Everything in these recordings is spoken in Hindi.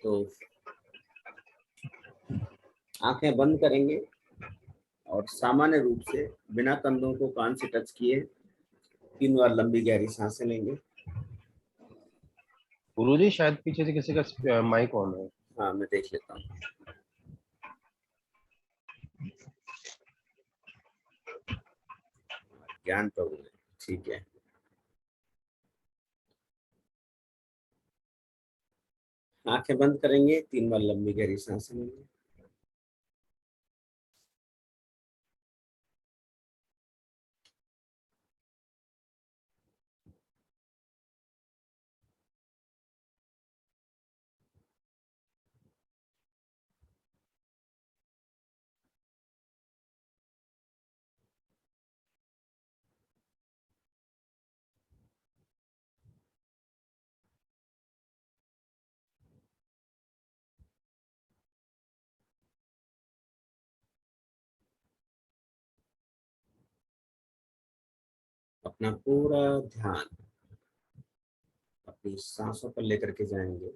तो आंखें बंद करेंगे और सामान्य रूप से बिना कंधों को कान से टच किए 3 बार लंबी गहरी सांसें लेंगे। गुरुजी शायद पीछे से किसी का माइक ऑन है। हाँ, मैं देख लेता हूँ। ज्ञान प्रभु है, ठीक है। आंखें बंद करेंगे, 3 बार लंबी गहरी सांसें लेंगे। अपना पूरा ध्यान अपनी सांसों पर लेकर के जाएंगे।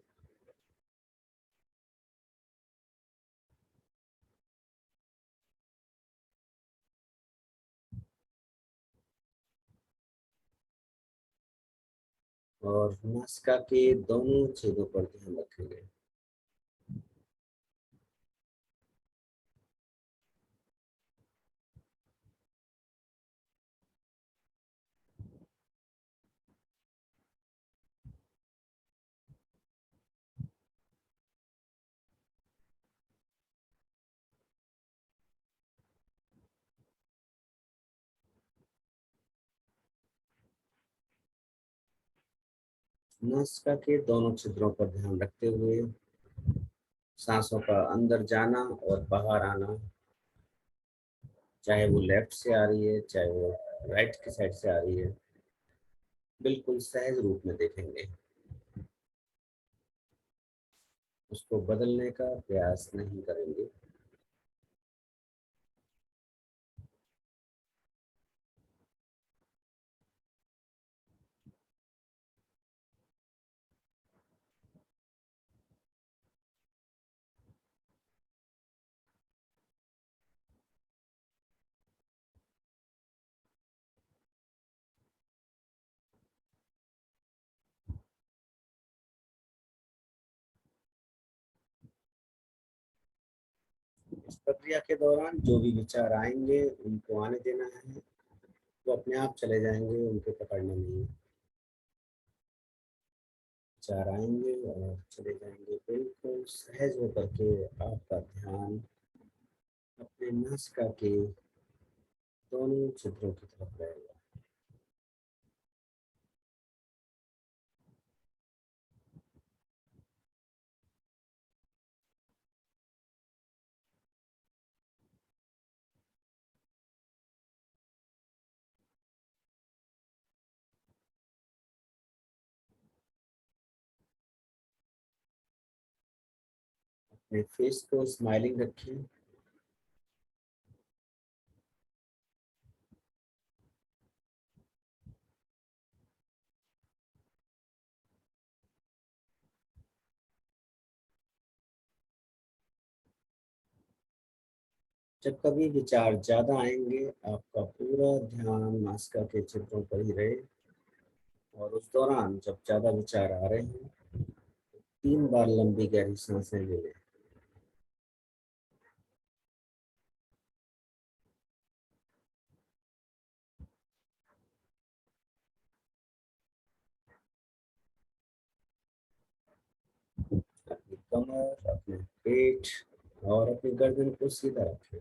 और नासिका के दोनों छेदों पर ध्यान रखेंगे। नासिका के दोनों छिद्रों पर ध्यान रखते हुए सांसों का अंदर जाना और बाहर आना, चाहे वो लेफ्ट से आ रही है चाहे वो राइट की साइड से आ रही है, बिल्कुल सहज रूप में देखेंगे। उसको बदलने का प्रयास नहीं करेंगे। इस प्रक्रिया के दौरान जो भी विचार आएंगे उनको आने देना है, वो अपने आप चले जाएंगे, उनको पकड़ना नहीं है। विचार आएंगे और चले जाएंगे, बिल्कुल सहज होकर के आपका ध्यान अपने नासिका के दोनों छिद्रों की तरफ रहेगा। अपने फेस को स्माइलिंग रखें। जब कभी विचार ज्यादा आएंगे, आपका पूरा ध्यान नासिका के छिद्रों पर ही रहे। और उस दौरान जब ज्यादा विचार आ रहे हैं, 3 बार लंबी गहरी सांसें ले लें। अपनी कमर, अपने पेट और अपनी गर्दन को सीधा रखें।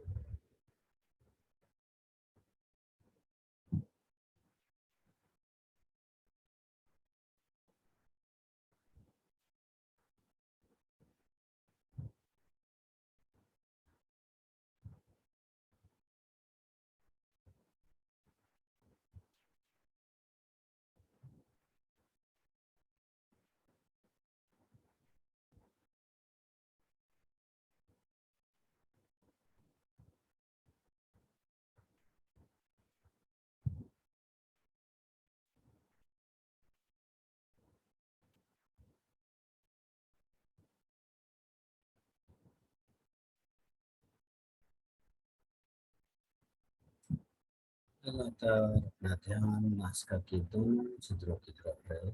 लगातार अपना ध्यान नासिका के दोनों छिद्रों की तरफ रहे।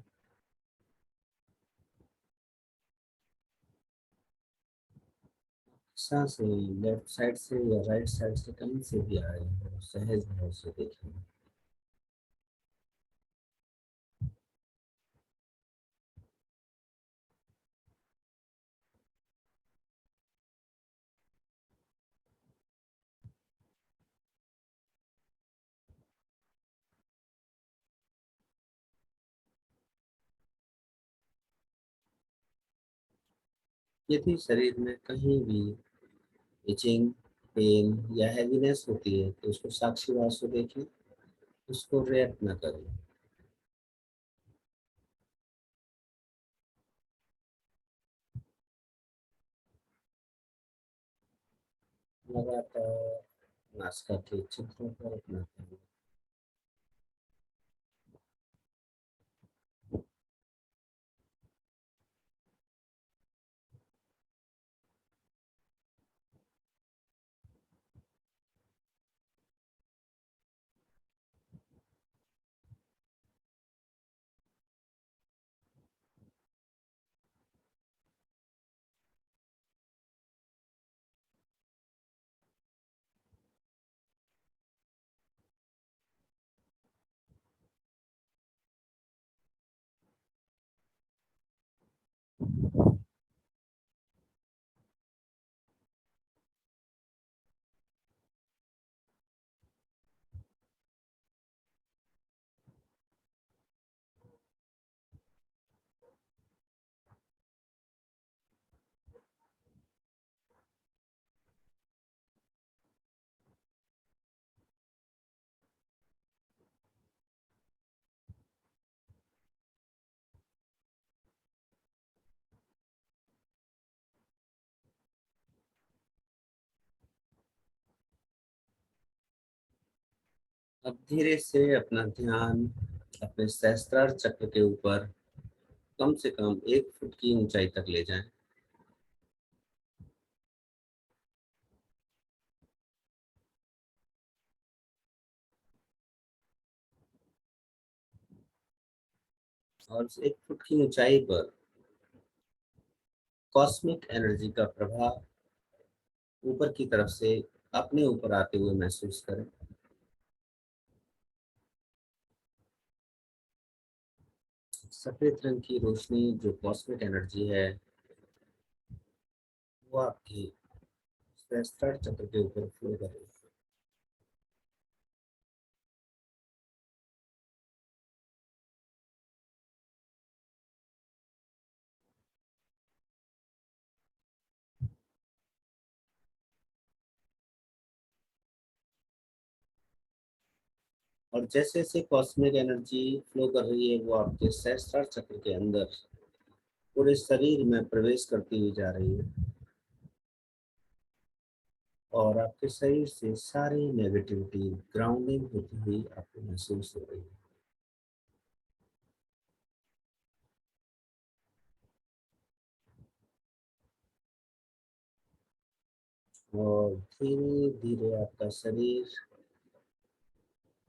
सांसें लेफ्ट साइड से या राइट साइड से कहीं से भी आ रही हो, सहज भाव से देखें। यदि शरीर में कहीं भी इचिंग, पेन या हैवीनेस होती है तो उसको साक्षी भाव से देखें, उसको रिएक्ट न करें। लगातार नासिका के छिद्रों पर अपना ध्यान। अब धीरे से अपना ध्यान अपने सहस्त्रार चक्र के ऊपर कम से कम 1 फुट की ऊंचाई तक ले जाएं। और उस 1 फुट की ऊंचाई पर कॉस्मिक एनर्जी का प्रभाव ऊपर की तरफ से अपने ऊपर आते हुए महसूस करें। सफेद रंग की रोशनी जो कॉस्मिक एनर्जी है वो आपके सहस्त्रार चक्र के ऊपर फ्लो करे। और जैसे जैसे कॉस्मिक एनर्जी फ्लो कर रही है वो आपके सहस्त्रार चक्र के अंदर पूरे शरीर में प्रवेश करती हुई जा रही है और आपके शरीर से सारी नेगेटिविटी ग्राउंडिंग होती हुई आपको महसूस हो रही है। और धीरे धीरे आपका शरीर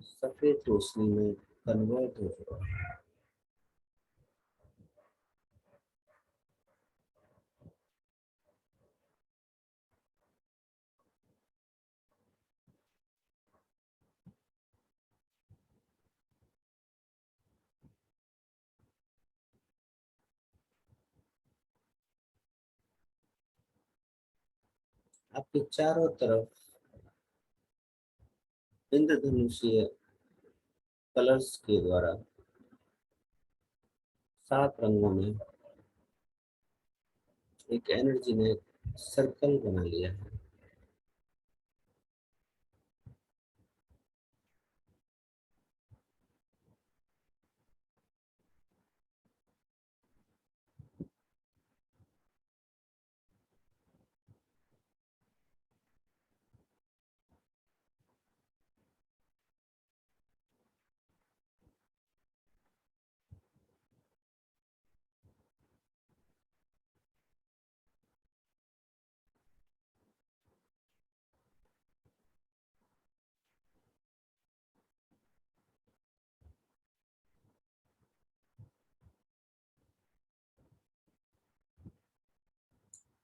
सफेद रोशनी में कन्वर्ट हो रहा है। आपके चारों तरफ इंद्रधनुषीय कलर्स के द्वारा 7 रंगों में एक एनर्जी ने सर्कल बना लिया है।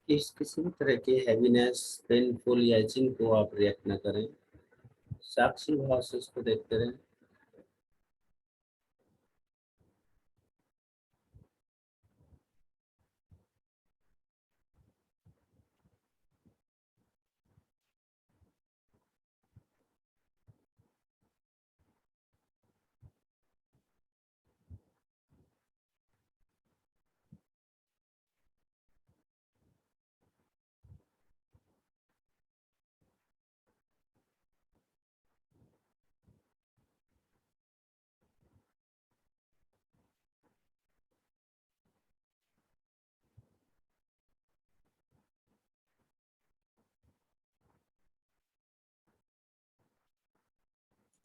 इस किसी भी तरह के हैवीनेस, पेनफुल या इचिंग को आप रिएक्ट ना करें। साक्षी भाव से उसको देखते रहें।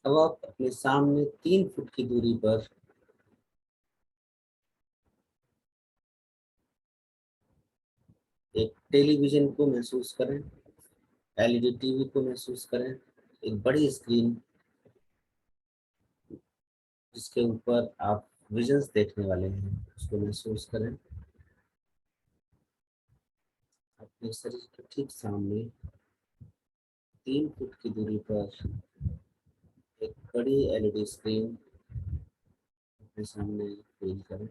अब आप अपने सामने 3 फुट की दूरी पर एक टेलीविजन को महसूस करें, एलईडी टीवी को महसूस करें। एक बड़ी स्क्रीन जिसके ऊपर आप विजन्स देखने वाले हैं, उसको महसूस करें। अपने शरीर के ठीक सामने 3 फुट की दूरी पर एक बड़ी एलईडी स्क्रीन अपने सामने फील करें।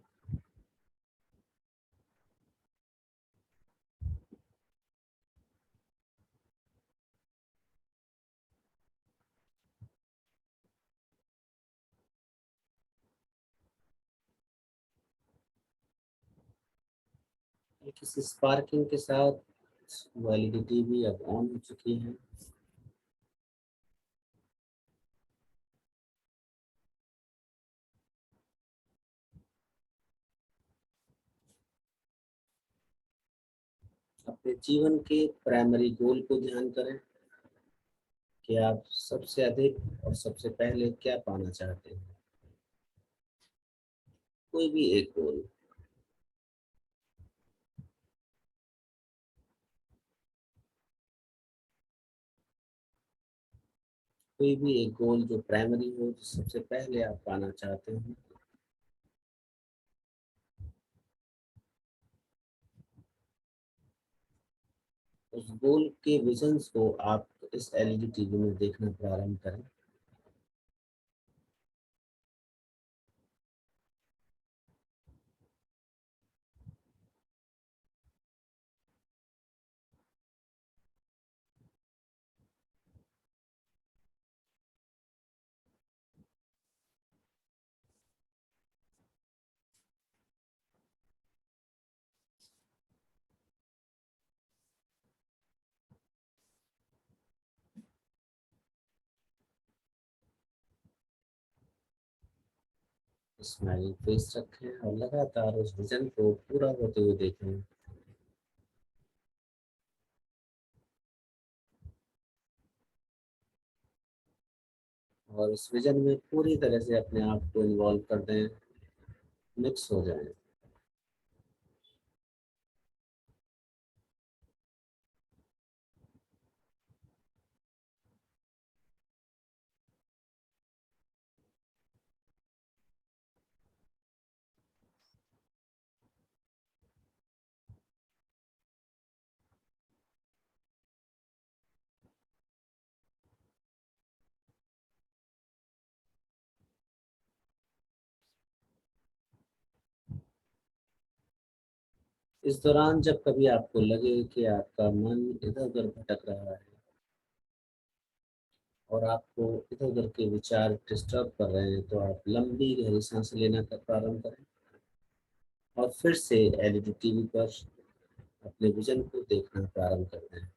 किसी स्पार्किंग के साथ वो एलईडी टीवी अब ऑन हो चुकी है। अपने जीवन के प्राइमरी गोल को ध्यान करें कि आप सबसे अधिक और सबसे पहले क्या पाना चाहते हैं। कोई भी एक गोल। कोई भी एक गोल जो प्राइमरी हो, जो सबसे पहले आप पाना चाहते हैं। उस गोल के विजन्स को आप इस एलईडी टीवी में देखना प्रारंभ करें। स्माइलिंग फेस रखें और लगातार उस विजन को पूरा होते हुए देखें। और उस विजन में पूरी तरह से अपने आप को इन्वॉल्व कर दें, मिक्स हो जाएं। इस दौरान जब कभी आपको लगे कि आपका मन इधर उधर भटक रहा है और आपको इधर उधर के विचार डिस्टर्ब कर रहे हैं, तो आप लंबी गहरी सांसें लेना का प्रारंभ करें और फिर से एलईडी टीवी पर अपने विजन को देखना प्रारंभ कर दें।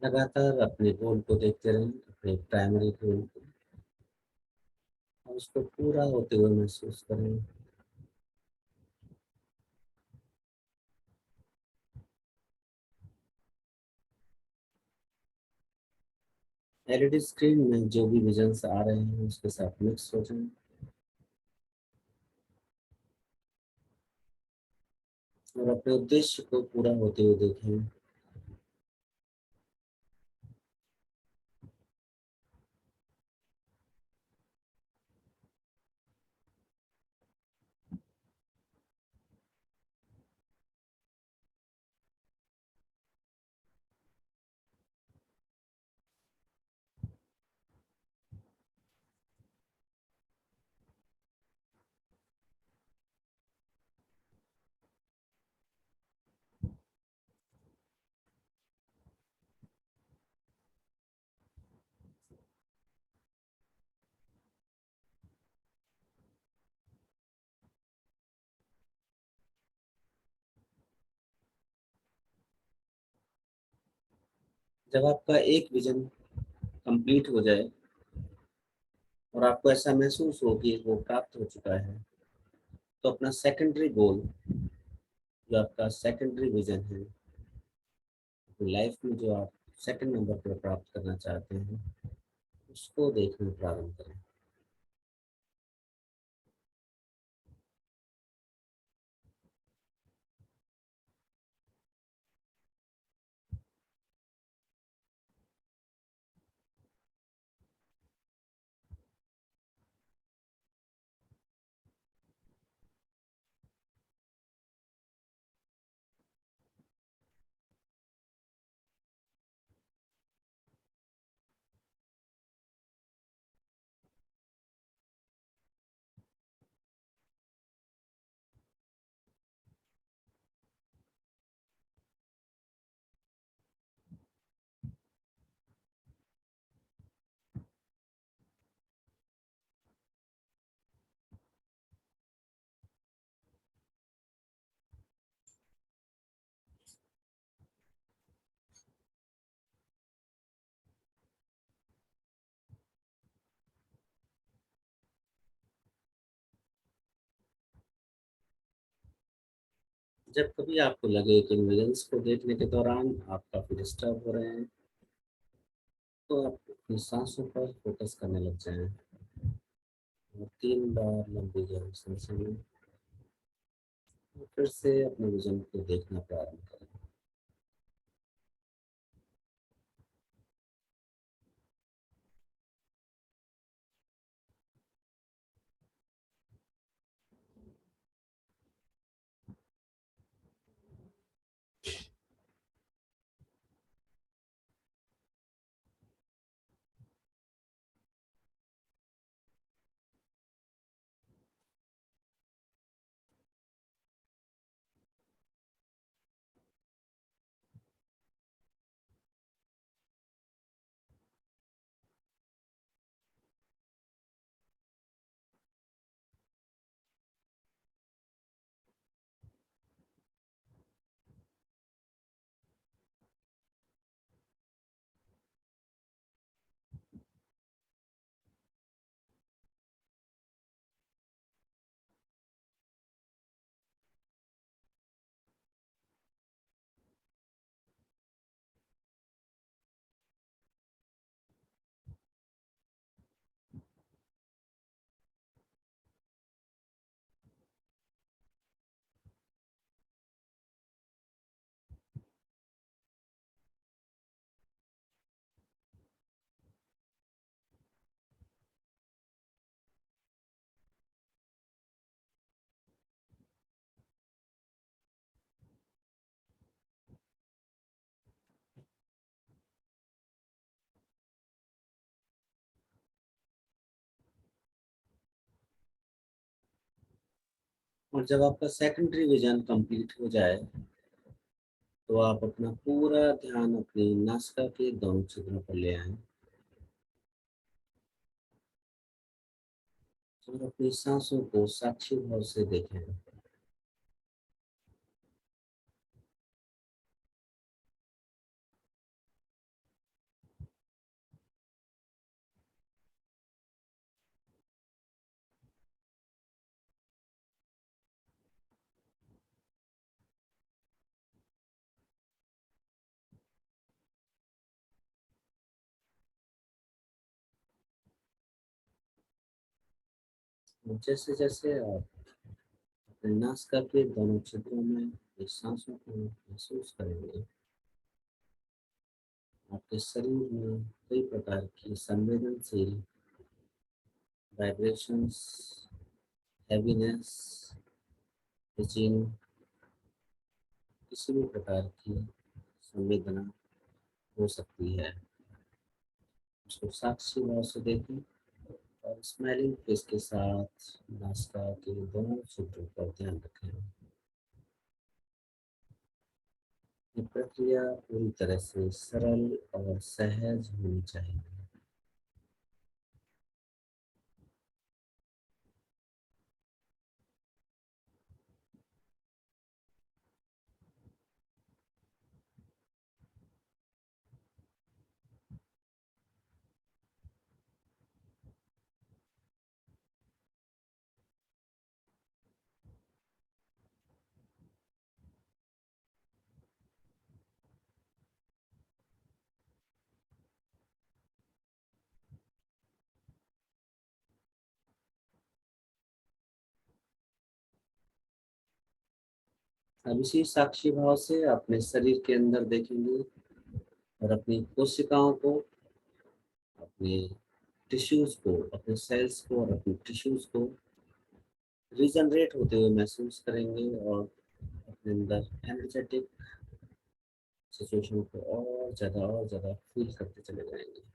लगातार अपने गोल को देखते रहें, अपने प्राइमरी गोल को, और उसको पूरा होते हुए महसूस करें। एलईडी स्क्रीन में जो भी विजन्स आ रहे हैं उसके साथ मिक्स हो जाएं और अपने उद्देश्य को पूरा होते हुए देखें। जब आपका एक विजन कंप्लीट हो जाए और आपको ऐसा महसूस हो कि वो प्राप्त हो चुका है, तो अपना सेकेंडरी गोल, जो आपका सेकेंडरी विजन है, लाइफ में जो आप सेकंड नंबर पर प्राप्त करना चाहते हैं, उसको देखना प्रारंभ करें। जब कभी आपको लगे कि विजन्स को देखने के दौरान आप काफी डिस्टर्ब हो रहे हैं, तो आप अपनी सांसों पर फोकस करने लग जाएं और 3 बार लंबी गहरी सांसें लें और फिर से अपने विजन को देखना प्रारंभ करें। और जब आपका सेकेंडरी विजन कंप्लीट हो जाए, तो आप अपना पूरा ध्यान अपनी नासिका के दोनों छिद्रों पर ले आएं और अपनी सांसों को साक्षी भाव से देखें। जैसे जैसे आप अपने नासिका के दोनों छिद्रों में इस सांसों को महसूस करेंगे, आपके शरीर में कई प्रकार की संवेदनशील वाइब्रेशंस, हैवीनेस, इचिंग, किसी भी प्रकार की संवेदना हो सकती है। उसको साक्षी भाव से देखें और स्माइलिंग फेस के साथ नासिका के दोनों छिद्रों पर ध्यान रखें। ये प्रक्रिया पूरी तरह से सरल और सहज होनी चाहिए। अब इसी साक्षी भाव से अपने शरीर के अंदर देखेंगे और अपनी कोशिकाओं को, अपने टिश्यूज को, अपने सेल्स को और अपने टिश्यूज को रीजनरेट होते हुए महसूस करेंगे और अपने अंदर एनर्जेटिक सिचुएशन को और ज़्यादा फील करते चले जाएंगे।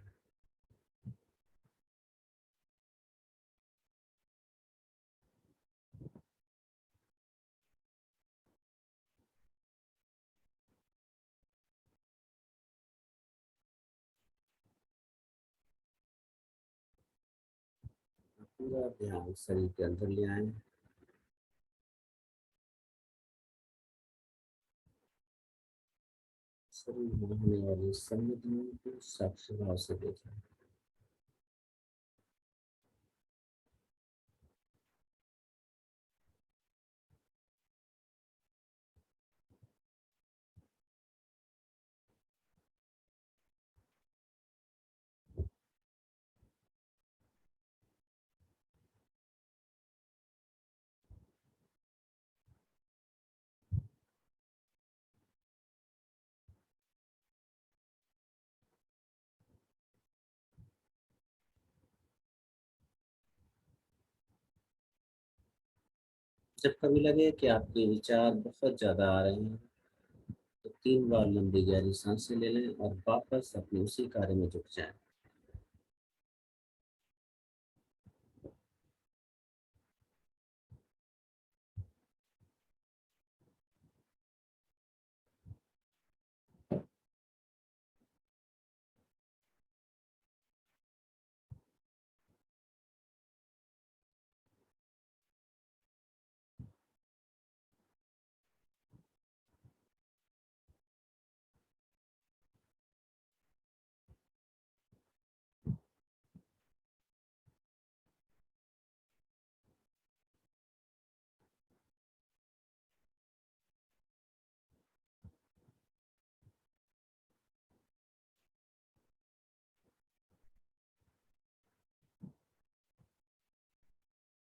पूरा ध्यान शरीर के अंदर ले आए। शरीर में होने वाली संवेदनाओं को साक्षी भाव से देखें। जब कभी लगे कि आपके विचार बहुत ज़्यादा आ रहे हैं, तो 3 बार लंबी गहरी सांसें ले लें और वापस अपने उसी कार्य में जुट जाएं।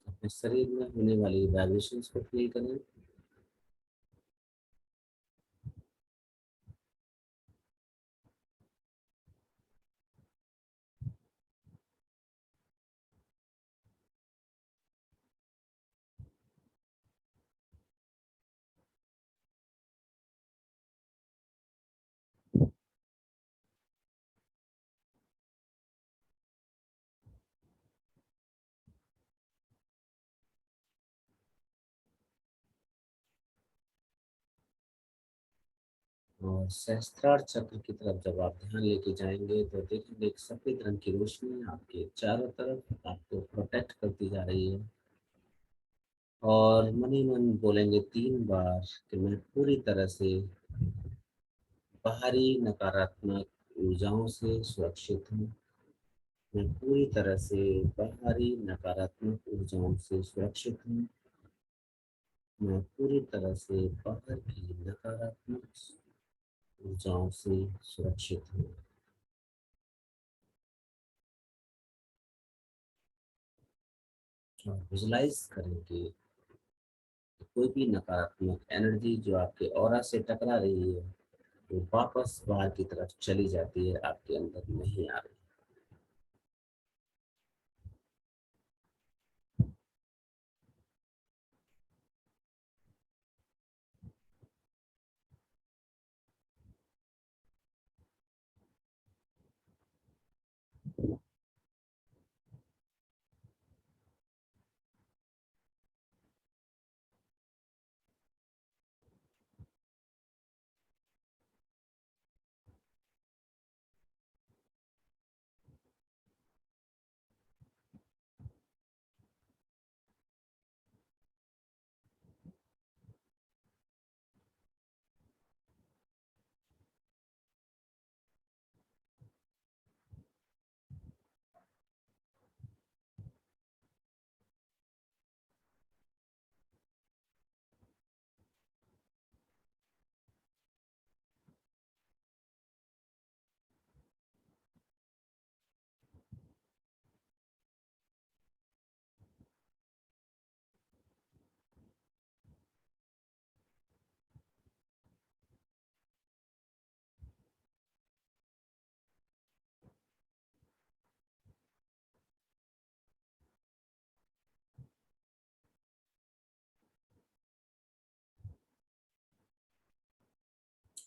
अपने शरीर में होने वाली वाइब्रेशंस को फील करें। और सहस्त्रार चक्र की तरफ जब आप ध्यान लेके जाएंगे तो देखेंगे एक सफेद रंग की रोशनी आपके चारों तरफ आपको प्रोटेक्ट करती जा रही है। और मन ही मन बोलेंगे 3 बार कि मैं पूरी तरह से बाहरी नकारात्मक ऊर्जाओं से सुरक्षित हूँ। मैं पूरी तरह से बाहरी नकारात्मक ऊर्जाओं से सुरक्षित हूँ। मैं पूरी तरह से बाहर की नकारात्मक ऊर्जाओं से सुरक्षित हूँ। और विजुलाइज करें कि कोई भी नकारात्मक एनर्जी जो आपके ऑरा से टकरा रही है वो वापस बाहर की तरफ चली जाती है, आपके अंदर नहीं आ रही।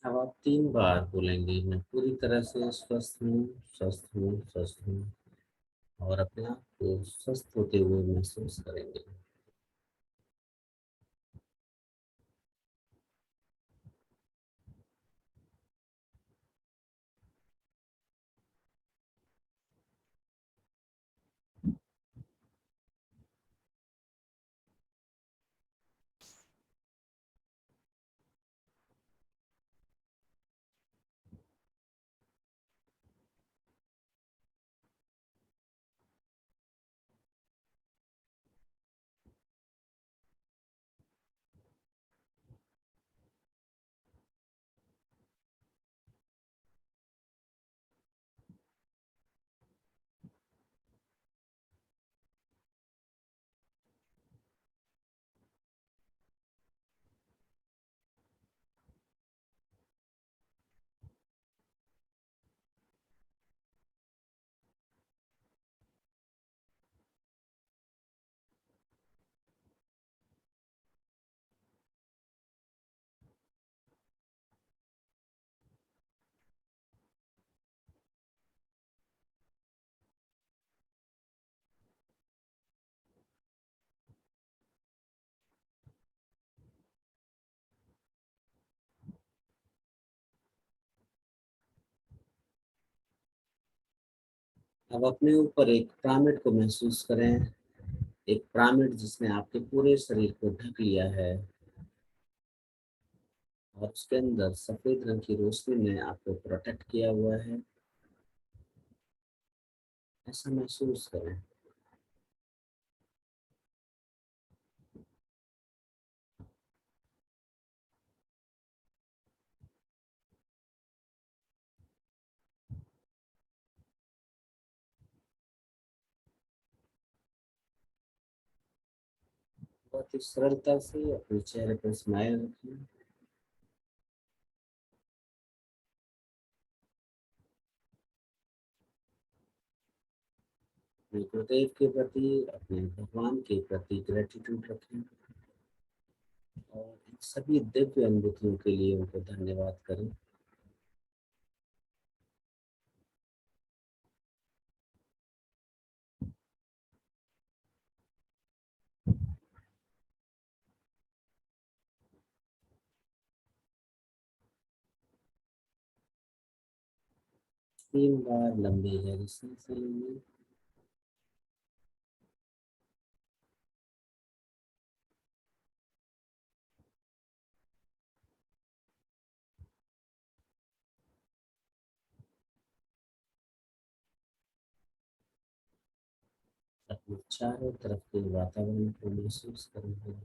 अब आप 3 बार बोलेंगे, मैं पूरी तरह से स्वस्थ हूँ, स्वस्थ हूँ, स्वस्थ हूँ, और अपने आप को स्वस्थ होते हुए महसूस करेंगे। अब अपने ऊपर एक पिरामिड को महसूस करें, एक पिरामिड जिसने आपके पूरे शरीर को ढक लिया है और उसके अंदर सफेद रंग की रोशनी ने आपको प्रोटेक्ट किया हुआ है। ऐसा महसूस करें। बहुत ही सरलता से अपने चेहरे पर स्माइल रखें। अपने गुरुदेव के प्रति, अपने भगवान के प्रति ग्रेटिट्यूड रखें और इन सभी दिव्य अनुभूतियों के लिए उनको धन्यवाद करें। तीन बार लंबी गहरी सांसें लेंगे। अपने चारों तरफ के वातावरण को महसूस करेंगे।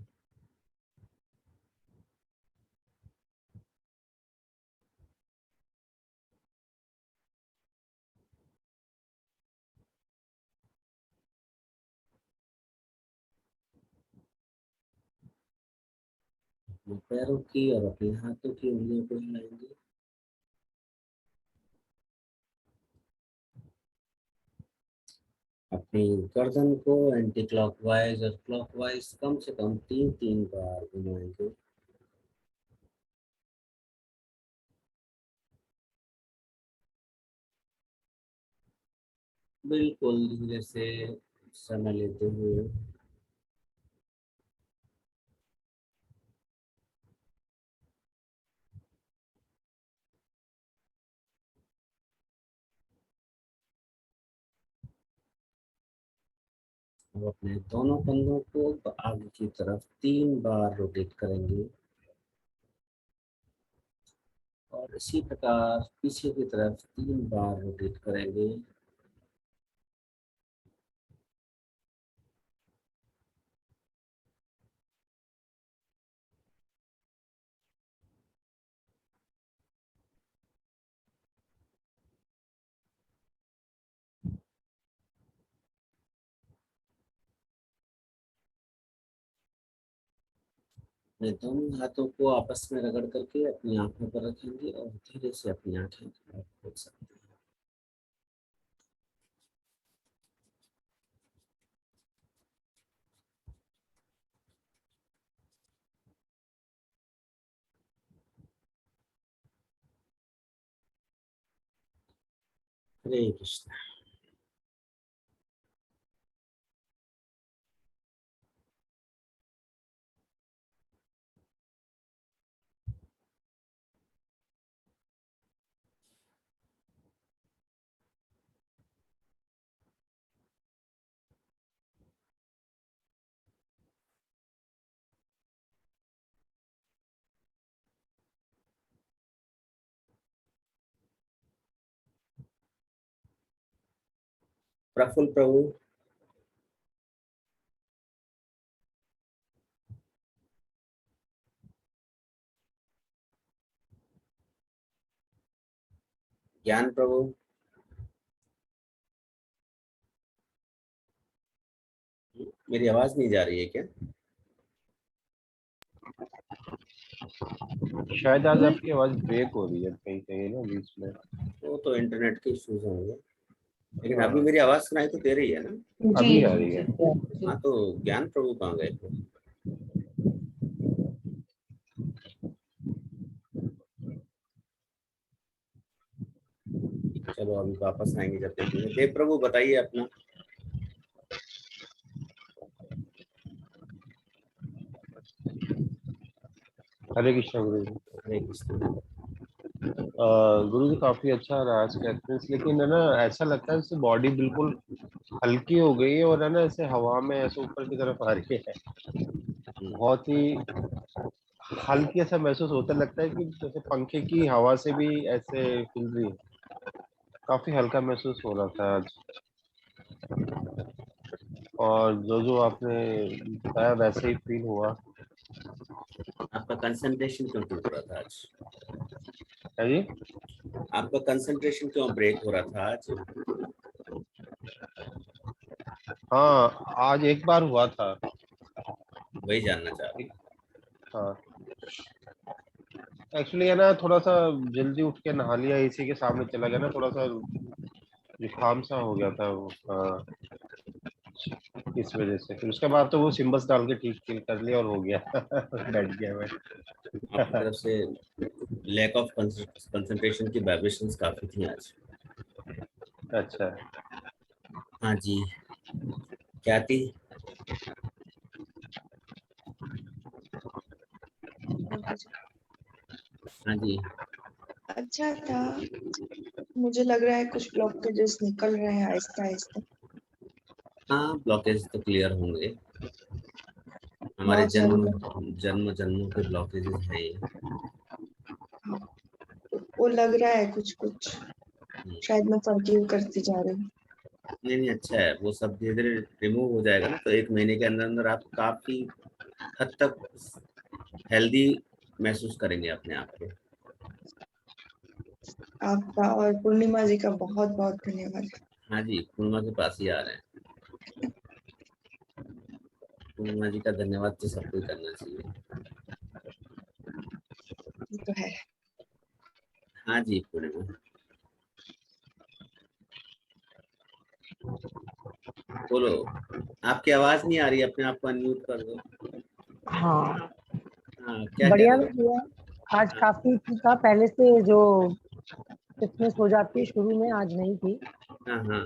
अपने पैरों की और अपने हाथों की उंगलियों को हिलाएंगे। अपनी गर्दन को एंटी क्लॉकवाइज और क्लॉकवाइज कम से कम 3-3 बार घुमाएंगे। बिल्कुल धीरे से समय लेते हुए। अब अपने दोनों कंधों को आगे की तरफ 3 बार रोटेट करेंगे और इसी प्रकार पीछे की तरफ 3 बार रोटेट करेंगे। अपने दोनों हाथों को आपस में रगड़ करके अपनी आंखों पर रखेंगे और धीरे से अपनी आंखें आप खोल सकते हैं। हरे कृष्ण। प्रफुल्ल प्रभु। ज्ञान प्रभु। मेरी आवाज नहीं जा रही है क्या? शायद आज आपकी आवाज ब्रेक हो रही है कहीं कहीं ना बीच में। वो तो इंटरनेट के इश्यूज होंगे, लेकिन अभी हाँ, मेरी आवाज सुनाई तो दे रही है ना? अभी आ रही है। हाँ, तो ज्ञान प्रभु कहाँ गए थे? चलो अभी वापस आएंगे जब देखेंगे। देव प्रभु बताइए अपना। हरे कृष्णा गुरु जी। हरे कृष्ण। गुरु जी काफी अच्छा रहा आज का एक्सपीरियंस, लेकिन है ना ऐसा लगता है जैसे बॉडी बिल्कुल हल्की हो गई है और है ना ऐसे हवा में ऐसे ऊपर की तरफ आ रही है। बहुत ही हल्की ऐसा महसूस होता, लगता है कि जैसे पंखे की हवा से भी ऐसे हिल रही है। काफी हल्का महसूस हो रहा था आज। और जो जो आपने बताया वैसे ही फील हुआ। आपका कंसंट्रेशन क्यों टूट रहा था आज? है जी। आपका कंसंट्रेशन क्यों ब्रेक हो रहा था आज? हाँ, आज एक बार हुआ था। वही जानना चाह रहा एक, हाँ, एक्चुअली है ना थोड़ा सा जल्दी उठ के नहा लिया, इसी के सामने चला गया ना, थोड़ा सा जुकाम सा हो गया था वो। हाँ, इस वजह से फिर उसके बाद तो वो सिम्बस डाल के ठीक फील कर लिया और हो गया। बैठ गया मैं। था। आपकी तरफ से लैक ऑफ कंसंट्रेशन की वाइब्रेशंस काफी थी आज। अच्छा। हाँ जी। क्या थी? हाँ जी। अच्छा था। मुझे लग रहा है कुछ ब्लॉकेजेस निकल रहे हैं आहिस्ता आहिस्ता। हाँ, ब्लॉकेज तो क्लियर होंगे। हमारे बहुत जन्म सारे जन्म जन्मों के ब्लॉकेजेस हैं ये। वो लग रहा है कुछ कुछ। शायद मैं फॉरगिव करती जा रही हूँ। नहीं नहीं, अच्छा है। वो सब धीरे धीरे रिमूव हो जाएगा ना, तो 1 महीने के अंदर अंदर आप काफी हद तक हेल्दी महसूस करेंगे अपने आप को। आपका और पूर्णिमा जी का बहुत बहुत धन्यवाद। हाँ जी, पूर्णिमा के पास ही आ रहे हैं। पूर्णिमा जी का धन्यवाद तो सबको ही करना चाहिए। तो है। हाँ जी पूर्णिमा, बोलो। आपकी आवाज नहीं आ रही, अपने आप को अनम्यूट कर दो। हाँ हाँ क्या कह बढ़िया रहे हो? भैया, आज काफी था। पहले से जो फिटनेस हो जाती है शुरू में, आज नहीं थी। हाँ हाँ।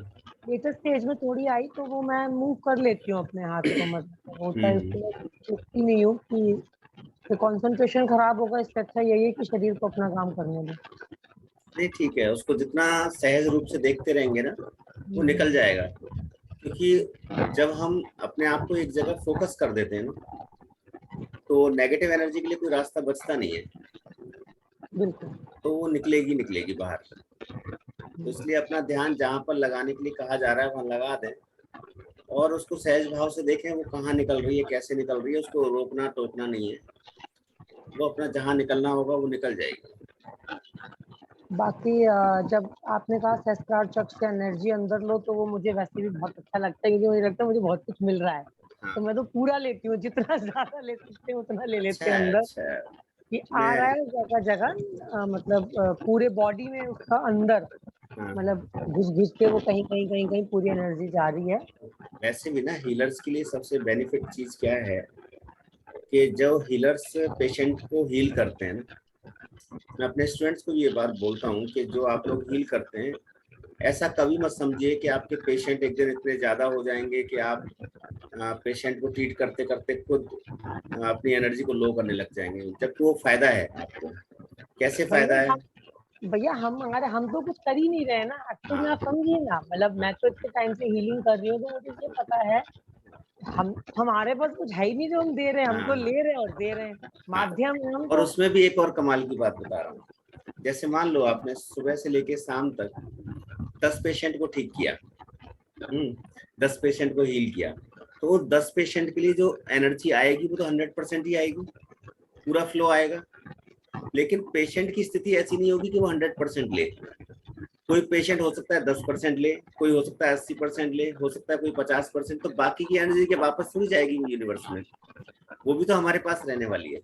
लेटेस्ट स्टेज में थोड़ी आई तो वो मैं मूव कर लेती हूँ अपने हाथ को, मतलब होता है उसको सोचती नहीं हूँ कि कंसंट्रेशन खराब होगा। इससे अच्छा यही है कि शरीर को अपना काम करने दो। नहीं ठीक है, उसको जितना सहज रूप से देखते रहेंगे ना वो निकल जाएगा। क्योंकि जब हम अपने आप को एक जगह फोकस कर देते हैं ना, तो नेगेटिव एनर्जी के लिए कोई रास्ता बचता नहीं है, बिल्कुल। तो वो निकलेगी निकलेगी बाहर। तो इसलिए अपना ध्यान जहाँ पर लगाने के लिए कहा जा रहा है वहां लगा दें, और उसको सहज भाव से देखें वो कहाँ निकल रही है, कैसे निकल रही है। उसको रोकना टोकना नहीं है, वो अपना जहाँ निकलना होगा वो निकल जाएगी। बाकी जब आपने कहा सहस्त्रार चक्र से एनर्जी अंदर लो, तो वो मुझे वैसे भी बहुत अच्छा लगता है, क्योंकि मुझे लगता है मुझे बहुत कुछ मिल रहा है। हाँ। तो मैं तो पूरा लेती हूँ, जितना ज्यादा ले सकते हैं उतना ले लेते हैं अंदर। अच्छा। कि आ रहा मैं है जगह जगह, मतलब पूरे बॉडी में उसका अंदर, हाँ, मतलब घुस घुस के वो कहीं कहीं कहीं कहीं पूरी एनर्जी जा रही है। वैसे भी ना हीलर्स के लिए सबसे बेनिफिट चीज क्या है कि जो हीलर्स पेशेंट को हील करते हैं ना, मैं अपने स्टूडेंट्स को भी ये बात बोलता हूँ कि जो आप लोग हील करते हैं, ऐसा कभी मत समझिए कि आपके पेशेंट एक दिन इतने ज्यादा हो जाएंगे कि आप पेशेंट को ट्रीट करते करते खुद अपनी एनर्जी को लो करने लग जाएंगे, जबकि वो फायदा है आपको। कैसे फायदा है? भैया हम तो कुछ कर ही नहीं रहे हैं ना एक्चुअली। आप समझिए ना, मतलब मैं तो इतने टाइम से हीलिंग कर रही हूँ, तो मुझे ये पता है हमारे पास कुछ है ही नहीं जो हम दे रहे हैं। हम तो हाँ ले रहे हैं और दे रहे हैं, हाँ। माध्यम है हम और तो। उसमें भी एक और कमाल की बात बता रहा हूँ। जैसे मान लो आपने सुबह से लेके शाम तक 10 पेशेंट को ठीक किया, 10 पेशेंट को हील किया, तो 10 पेशेंट के लिए जो एनर्जी आएगी वो तो 100% ही आएगी, पूरा फ्लो आएगा। लेकिन पेशेंट की स्थिति ऐसी नहीं होगी कि वो 100% ले। कोई पेशेंट हो सकता है 10% ले, कोई हो सकता है 80% ले, हो सकता है कोई 50%। तो बाकी की एनर्जी के वापस थोड़ी जाएगी यूनिवर्स में, वो भी तो हमारे पास रहने वाली है।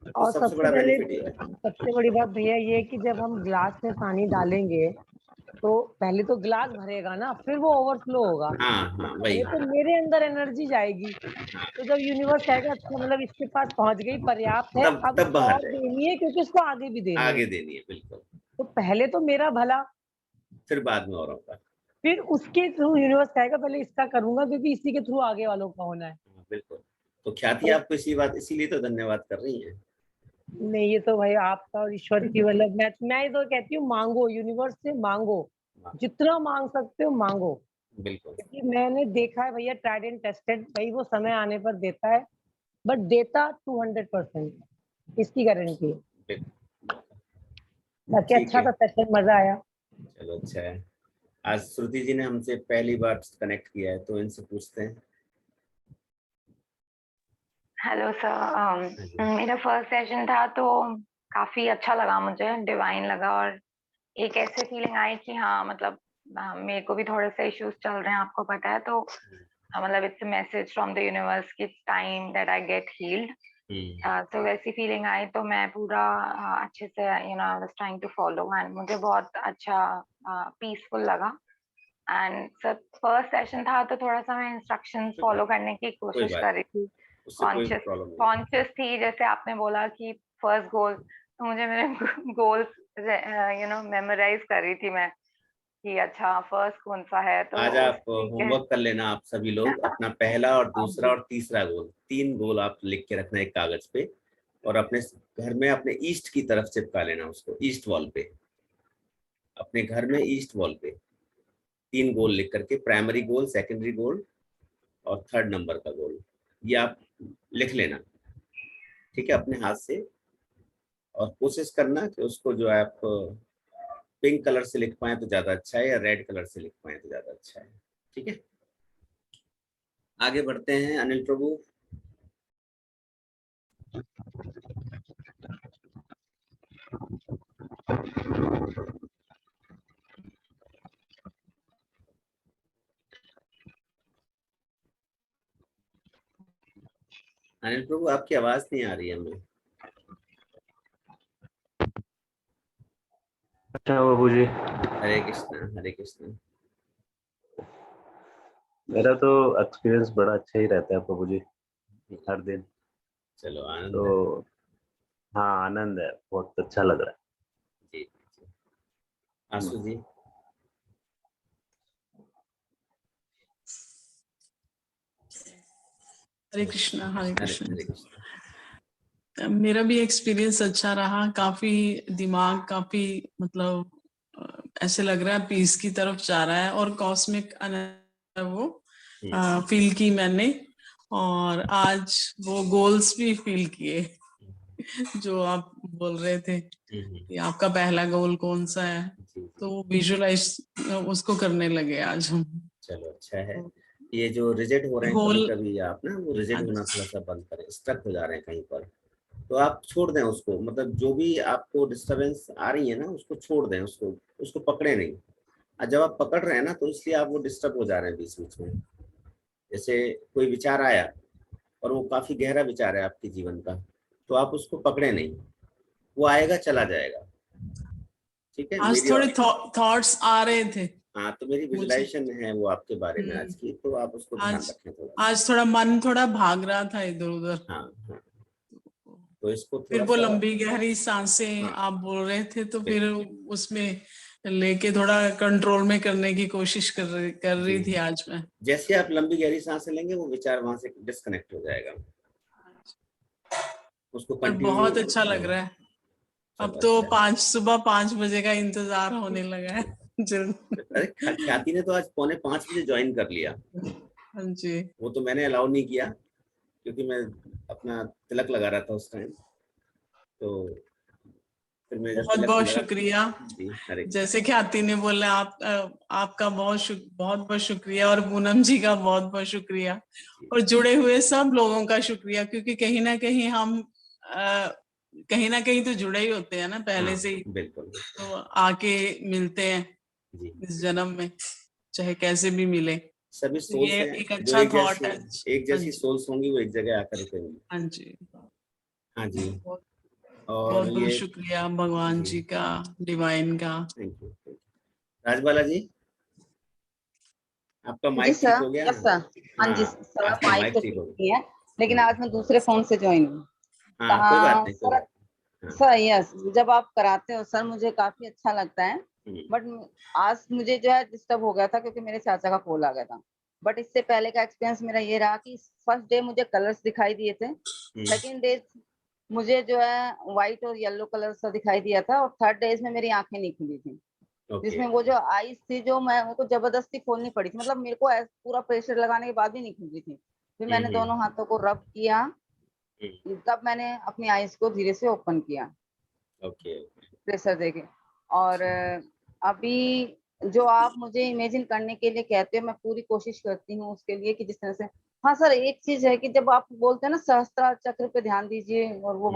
तो और सबसे बड़ा बेनिफिट ये है। सबसे बड़ी बात भैया ये है कि जब हम ग्लास में पानी डालेंगे, तो पहले तो ग्लास भरेगा ना, फिर वो ओवरफ्लो होगा। हाँ हाँ वही। पहले तो मेरे अंदर एनर्जी जाएगी, हाँ, तो जब यूनिवर्स कहेगा अच्छा मतलब इसके पास पहुंच गई, पर्याप्त है, तब अब तब बाहर और जाएगी, देनी है क्योंकि इसको आगे भी देनी है। आगे देनी है, बिल्कुल। तो पहले तो मेरा भला, फिर बाद में और होगा। फिर उसके थ्रू यूनिवर्स कहेगा पहले इसका करूंगा, क्योंकि इसी के थ्रू आगे वालों का होना है। हाँ, बिल्कुल। तो ख्याति तो आपको इसीलिए तो धन्यवाद कर रही है। नहीं, ये तो भाई आपका और ईश्वर की, मतलब मैं तो कहती हूँ मांगो, यूनिवर्स से मांगो, हाँ, जितना मांग सकते हो मांगो। बिल्कुल। क्योंकि मैंने देखा है भैया, ट्राइड एंड टेस्टेड, भाई वो समय आने पर देता है, बट देता 200%, इसकी गारंटी है। बिल्कुल। बाकी ठीक अच्छा है, था सेशन, मजा आया। चलो अच्छा है। आज श्रुति जी ने हमसे पहली बार कनेक्ट किया है, तो इनसे पूछते हैं। हेलो सर, हाँ जी। मेरा फर्स्ट सेशन था तो काफी अच्छा लगा, मुझे डिवाइन लगा। और एक ऐसे फीलिंग आई कि हाँ मतलब मेरे को भी थोड़े से इश्यूज चल रहे हैं, आपको पता है। तो मतलब it's message from the universe कि it's time that I get healed. तो वैसी फीलिंग आई, तो मैं पूरा अच्छे से I was trying to follow, and मुझे बहुत अच्छा पीसफुल लगा। एंड सर फर्स्ट सेशन था तो थोड़ा सा मैं इंस्ट्रक्शंस फॉलो करने की कोई कोशिश बात कर नहीं, रही थी, उससे कोई प्रॉब्लम नहीं। कॉन्शियस थी। जैसे आपने बोला कि फर्स्ट गोल, तो मुझे मेरे गोल्स मेमोराइज कर रही थी मैं कि अच्छा फर्स्ट कौन सा है, तो आज उस आप तरीके। होमवर्क कर लेना, आप सभी लोग अपना पहला और हाँ दूसरा जी। और तीसरा गोल, 3 गोल आप लिख के रखना एक कागज पे, और अपने घर में अपने ईस्ट की तरफ चिपका लेना उसको, ईस्ट वॉल पे, अपने घर में ईस्ट वॉल पे 3 गोल लिख करके, प्राइमरी गोल, सेकेंडरी गोल और 3rd नंबर का गोल, ये आप लिख लेना, ठीक है, अपने हाथ से। और कोशिश करना कि उसको जो है आप पिंक कलर से लिख पाए तो ज्यादा अच्छा है, या रेड कलर से लिख पाए तो ज्यादा अच्छा है। ठीक है, आगे बढ़ते हैं अनिल प्रभु। अनिल प्रभु आपकी आवाज नहीं आ रही है हमें। कृष्णा बाबू जी। हरे कृष्णा, हरे कृष्णा। मेरा तो एक्सपीरियंस बड़ा अच्छा ही रहता है प्रभु जी, हर दिन। चलो आनंद तो है। हाँ, आनंद है, बहुत अच्छा लग रहा है। जी जी। आशु जी। हरे कृष्णा, हरे हरे कृष्णा। हरे कृष्णा। मेरा भी एक्सपीरियंस अच्छा रहा, काफी दिमाग काफी मतलब ऐसे लग रहा है पीस की तरफ जा रहा है, और कॉस्मिक वो फील की मैंने, और आज वो गोल्स भी फील किए जो आप बोल रहे थे कि आपका पहला गोल कौन सा है, जी, जी। तो विजुअलाइज उसको करने लगे आज हम। चलो अच्छा है। ये जो रिजेक्ट हो रहे हैं कभी गोल कभी, आप ना वो रिजेक्ट होना थोड़ा सा बंद करें, स्टक हो जा रहे हैं कहीं पर, तो आप छोड़ दें उसको, मतलब जो भी आपको डिस्टरबेंस आ रही है ना उसको छोड़ दें, उसको उसको पकड़े नहीं। और जब आप पकड़ रहे हैं ना तो इसलिए आप वो डिस्टर्ब हो जा रहे हैं बीच बीच में। जैसे कोई विचार आया और वो काफी गहरा विचार है आपके जीवन का, तो आप उसको पकड़े नहीं, वो आएगा चला जाएगा। ठीक है आज मेरी। थोड़े थॉट्स आ रहे थे हाँ तो मेरी मुझे। विजुलाइजेशन है वो आपके बारे में आज की, तो आप उसको ध्यान आज रखें थोड़ा सा। आज थोड़ा मन थोड़ा भाग रहा था इधर उधर, हाँ हाँ, तो इसको फिर थोड़ा वो सा। लंबी गहरी सांसें हाँ आप बोल रहे थे, तो फिर बिल्कुल। उसमें लेके थोड़ा कंट्रोल में करने की कोशिश कर जी, रही थी आज मैं। जैसे आप लंबी गहरी सांसें लेंगे वो विचार वहां से डिस्कनेक्ट हो जाएगा, उसको पर कंटिन्यू। बहुत अच्छा लग रहा है। अब चलो तो अच्छा है। सुबह 5 बजे का इंतजार होने लगा है जल्द। अरे ख्याति ने तो आज 4:45 ज्वाइन कर लिया। हाँ जी, वो तो मैंने अलाउ नहीं किया क्योंकि मैं अपना तिलक लगा रहा था उस टाइम, तो फिर मैं जब बहुत तिलक बहुत लगा। शुक्रिया। जी हरे कृष्ण। जैसे ख्याति ने बोला, आपका बहुत बहुत शुक्रिया, और पूनम जी का बहुत बहुत शुक्रिया, और जुड़े हुए सब लोगों का शुक्रिया, क्योंकि कहीं ना कहीं हम कहीं ना कहीं तो जुड़े ही होते हैं ना पहले हाँ से ही, बिल्कुल। तो आके मिलते हैं जी इस जन्म में, चाहे कैसे भी मिले। सभी तो सोल्स ये हैं एक जो अच्छा एक थॉट जैसी, है। एक हाँ जैसी जी, सोल्स होंगी वो एक जगह आकर रुकेंगी। हाँ जी। हाँ जी। बहुत और बहुत ये शुक्रिया भगवान जी जी का, डिवाइन का। Thank you. राजबाला जी आपका जी माइक ठीक सर, हो गया। Yes sir. हाँ जी हाँ सर, आपका माइक माइक तो ठीक ठीक हो गया। नहीं है, लेकिन हम्म, आज मैं दूसरे फोन से ज्वाइन हूँ। हाँ कोई बात नहीं, कोई सर, बात नहीं। हाँ सर यस, जब आप कराते हो सर मुझे काफी अच्छा लगता है, हम्म, बट आज मुझे जो है डिस्टर्ब हो गया था क्योंकि मेरे चाचा का कॉल आ गया था। बट इससे पहले का एक्सपीरियंस मेरा ये रहा कि फर्स्ट डे मुझे कलर्स दिखाई दिए थे, सेकंड डे मुझे जो है व्हाइट और येलो कलर सा दिखाई दिया था, और थर्ड डेज में मेरी आंखें नहीं खुली थी, ओके। जिसमें वो जो आईज थी जो मैं मेरे को जबरदस्ती खोलनी पड़ी थी, मतलब मेरे को पूरा प्रेशर लगाने के बाद भी नहीं खुल रही थी। फिर मैंने दोनों हाथों को रब किया, तब मैंने अपनी आईज को धीरे से ओपन किया ओके। प्रेशर देके। और अभी जो आप मुझे इमेजिन करने के लिए कहते हो, मैं पूरी कोशिश करती हूँ उसके लिए कि जिस तरह से। हाँ सर, एक चीज है कि जब आप बोलते हैं ना सहस्त्रार चक्र पे ध्यान दीजिए, और वो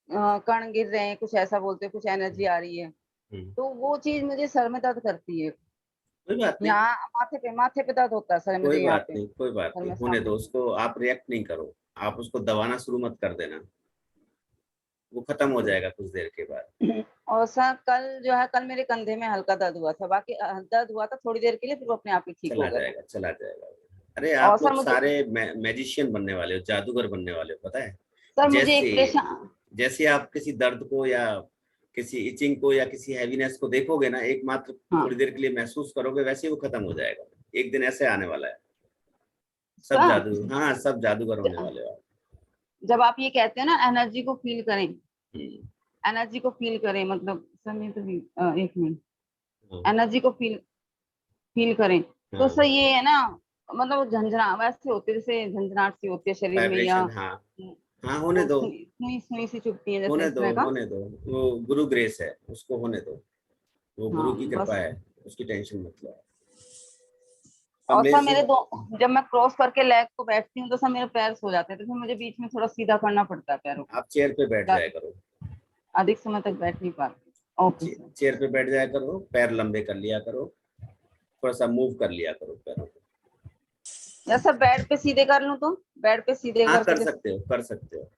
कण गिर रहे हैं, कुछ ऐसा बोलते हैं, कुछ एनर्जी आ रही है, तो वो चीज मुझे सर में दर्द करती है। कोई बात नहीं, यहाँ माथे पे दर्द होता है सर कोई मुझे, यहाँ बात पे नहीं, कोई बात सर नहीं, में होने सामने। दो उसको, आप रिएक्ट नहीं करो, आप उसको दबाना शुरू मत कर देना, वो खत्म हो जाएगा कुछ देर के बाद। और सर कल जो है, कल मेरे कंधे में हल्का दर्द हुआ था, बाकी दर्द हुआ था थोड़ी देर के लिए, फिर वो अपने आप ही ठीक हो चला गया था। जाएगा, चला जाएगा। अरे और आप सर लोग मुझे सारे मैजिशियन बनने वाले हो, जादूगर बनने वाले हो, पता है। सर मुझे जैसे एक परेशान। जैसे आप किसी दर्द को या किसी इचिंग को या किसी हैवीनेस को देखोगे ना, एक मात्र हाँ थोड़ी देर के लिए महसूस करोगे, वैसे ही वो खत्म हो जाएगा। एक दिन ऐसे आने वाला है, सब सर, जादू, हाँ सब जादूगर होने वाले हो आप। जब आप ये कहते हैं ना एनर्जी को फील करें, हम्म, एनर्जी को फील करें, मतलब सर मैं तो एक मिनट, हाँ एनर्जी को फील फील करें, तो सर हाँ, ये है ना, मतलब झंझना वैसे होती है जैसे झंझनाहट सी होती है शरीर में, या वाइब्रेशन, हाँ हाँ, होने वो दो, सुई सुई सी चुभती है जैसे, होने इस दो, तरह का। होने दो। वो गुरु ग्रेस है, उसको होने दो, वो हाँ गुरु की कृपा बस। है, उसकी टेंशन मत लो। अब और मेरे सर से मेरे दो, जब मैं क्रॉस करके लेग को बैठती हूँ तो सर मेरे पैर सो जाते हैं, तो फिर मुझे बीच में थोड़ा सीधा करना पड़ता है पैरों को, आप चेयर पे बैठ जाया ज्यादा करो, अधिक समय तक बैठ नहीं पाती। Okay sir. चेयर पे बैठ जाया करो, पैर लंबे कर लिया करो, थोड़ा सा मूव कर लिया करो पैरों को। या सर बेड पे सीधे कर लूँ तो, बेड पे सीधे हाँ करके कर जैसे, सकते हो, कर सकते हो।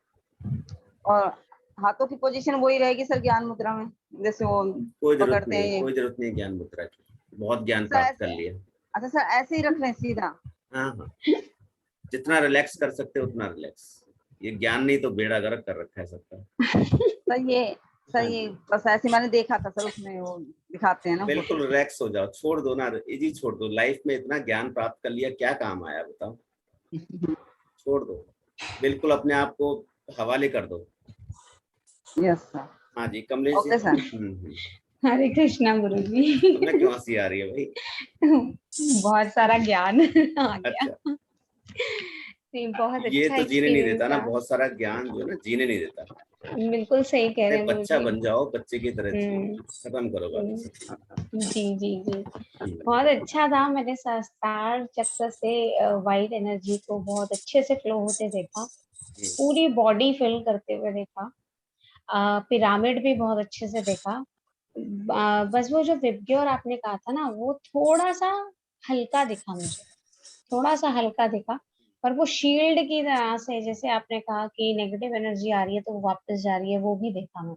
और हाथों की पोजीशन वही रहेगी सर ज्ञान मुद्रा में, जैसे वो कोई जरूरत पकड़ते नहीं, हैं। कोई जरूरत नहीं ज्ञान मुद्रा की, बहुत ज्ञान सर प्राप्त कर ऐसे, लिया। अच्छा सर ऐसे ही रख लें सीधा? हाँ हाँ, जितना रिलैक्स कर सकते हो उतना रिलैक्स। ये ज्ञान नहीं तो बेड़ा गर्क कर रखा है सबका। सर हाँ ये जी, बस ऐसे मैंने देखा था सर, उसमें वो दिखाते हैं ना बिल्कुल फोटो। रिलैक्स हो जाओ, छोड़ दो ना, इजी छोड़ दो। लाइफ में इतना ज्ञान प्राप्त कर लिया, क्या काम आया बताओ? छोड़ दो, बिल्कुल अपने आप को हवाले कर दो। Yes sir. हाँ जी कमलेश जी। Okay sir. हरे कृष्णा गुरु जी। तुम्हें क्यों हंसी आ रही है भाई? बहुत सारा ज्ञान आ गया। अच्छा, नहीं, बहुत ये अच्छा तो जीने नहीं देता एक्सपीरियंस ना, था। बहुत सारा ज्ञान जो है ना जीने नहीं देता। बिल्कुल सही कह अरे रहे हैं गुरु बच्चा जी। बन जाओ, बच्चे की तरह जियो, हम्म, खत्म करो बाकी सब। जी जी जी, बहुत अच्छा था। मैंने सहस्त्रार चक्र से वाइट एनर्जी को बहुत अच्छे से फ्लो होते देखा, पूरी बॉडी फिल करते हुए देखा, पिरामिड भी बहुत अच्छे से देखा। बस वो जो विबग्योर आपने कहा था ना, वो थोड़ा सा हल्का दिखा मुझे, थोड़ा सा हल्का दिखा। पर वो शील्ड की तरह से, जैसे आपने कहा कि नेगेटिव एनर्जी आ रही है तो वो वापस जा रही है, वो भी देखा मैंने।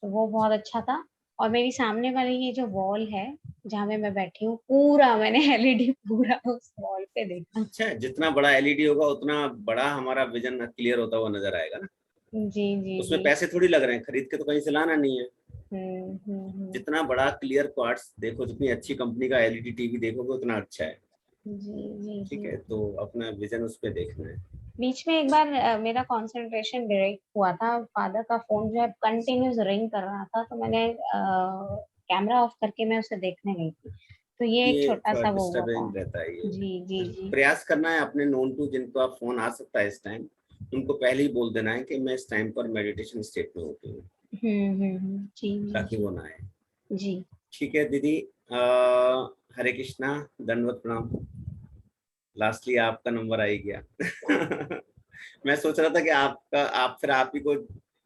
तो वो बहुत अच्छा था। और मेरी सामने वाली ये जो वॉल है जहाँ पे मैं बैठी हूँ, पूरा मैंने एलईडी पूरा उस वॉल पे देखा। अच्छा, जितना बड़ा एलईडी होगा उतना बड़ा हमारा विजन क्लियर होता हुआ नजर आएगा ना। जी जी उसमें जी। पैसे थोड़ी लग रहे हैं, खरीद के तो कहीं से लाना नहीं है। हम्म। जितना बड़ा क्लियर क्वार्ट्स देखो, जितनी अच्छी कंपनी का एलईडी टीवी देखोगे उतना अच्छा है। जी जी ठीक जी। है, तो अपना विजन उस पे देखना है। बीच में एक बार मेरा कंसंट्रेशन ब्रेक हुआ था, फादर का फोन जो है कंटिन्यूस रिंग कर रहा था, तो मैंने कैमरा ऑफ करके मैं उसे देखने गई थी। तो ये एक ये छोटा थोड़ा सा वो हुआ था। डिस्टर्बिंग रहता है ये। जी जी जी। प्रयास करना है अपने नोन टू जिनको आप फोन आ सकता है इस टाइम, उनको पहले ही बोल देना है कि मैं इस टाइम पर मेडिटेशन स्टेट में होती हूँ, जी जी ताकि वो ना आए। जी। ठीक है दीदी, हरे कृष्णा, दंडवत प्रणाम। लास्टली आपका नंबर आ ही गया। मैं सोच रहा था कि आप ही को